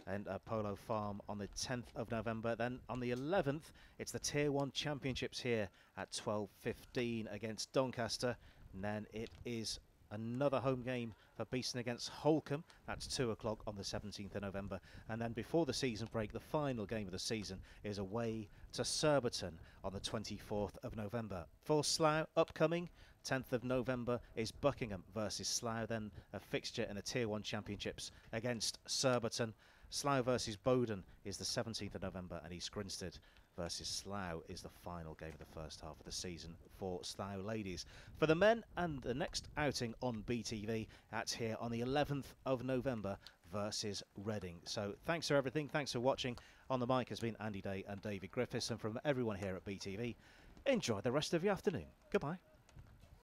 and Polo Farm on the 10th of November. Then on the 11th, it's the Tier 1 Championships here at 12:15 against Doncaster. And then it is another home game for Beeston against Holcombe. That's 2 o'clock on the 17th of November. And then before the season break, the final game of the season is away to Surbiton on the 24th of November. For Slough, upcoming 10th of November is Buckingham versus Slough. Then a fixture in the Tier 1 Championships against Surbiton. Slough versus Bowden is the 17th of November, and East Grinstead versus Slough is the final game of the first half of the season for Slough ladies. For the men, and the next outing on BTV, that's here on the 11th of November versus Reading. So thanks for everything, thanks for watching. On the mic has been Andy Day and David Griffiths, and from everyone here at BTV, enjoy the rest of your afternoon. Goodbye.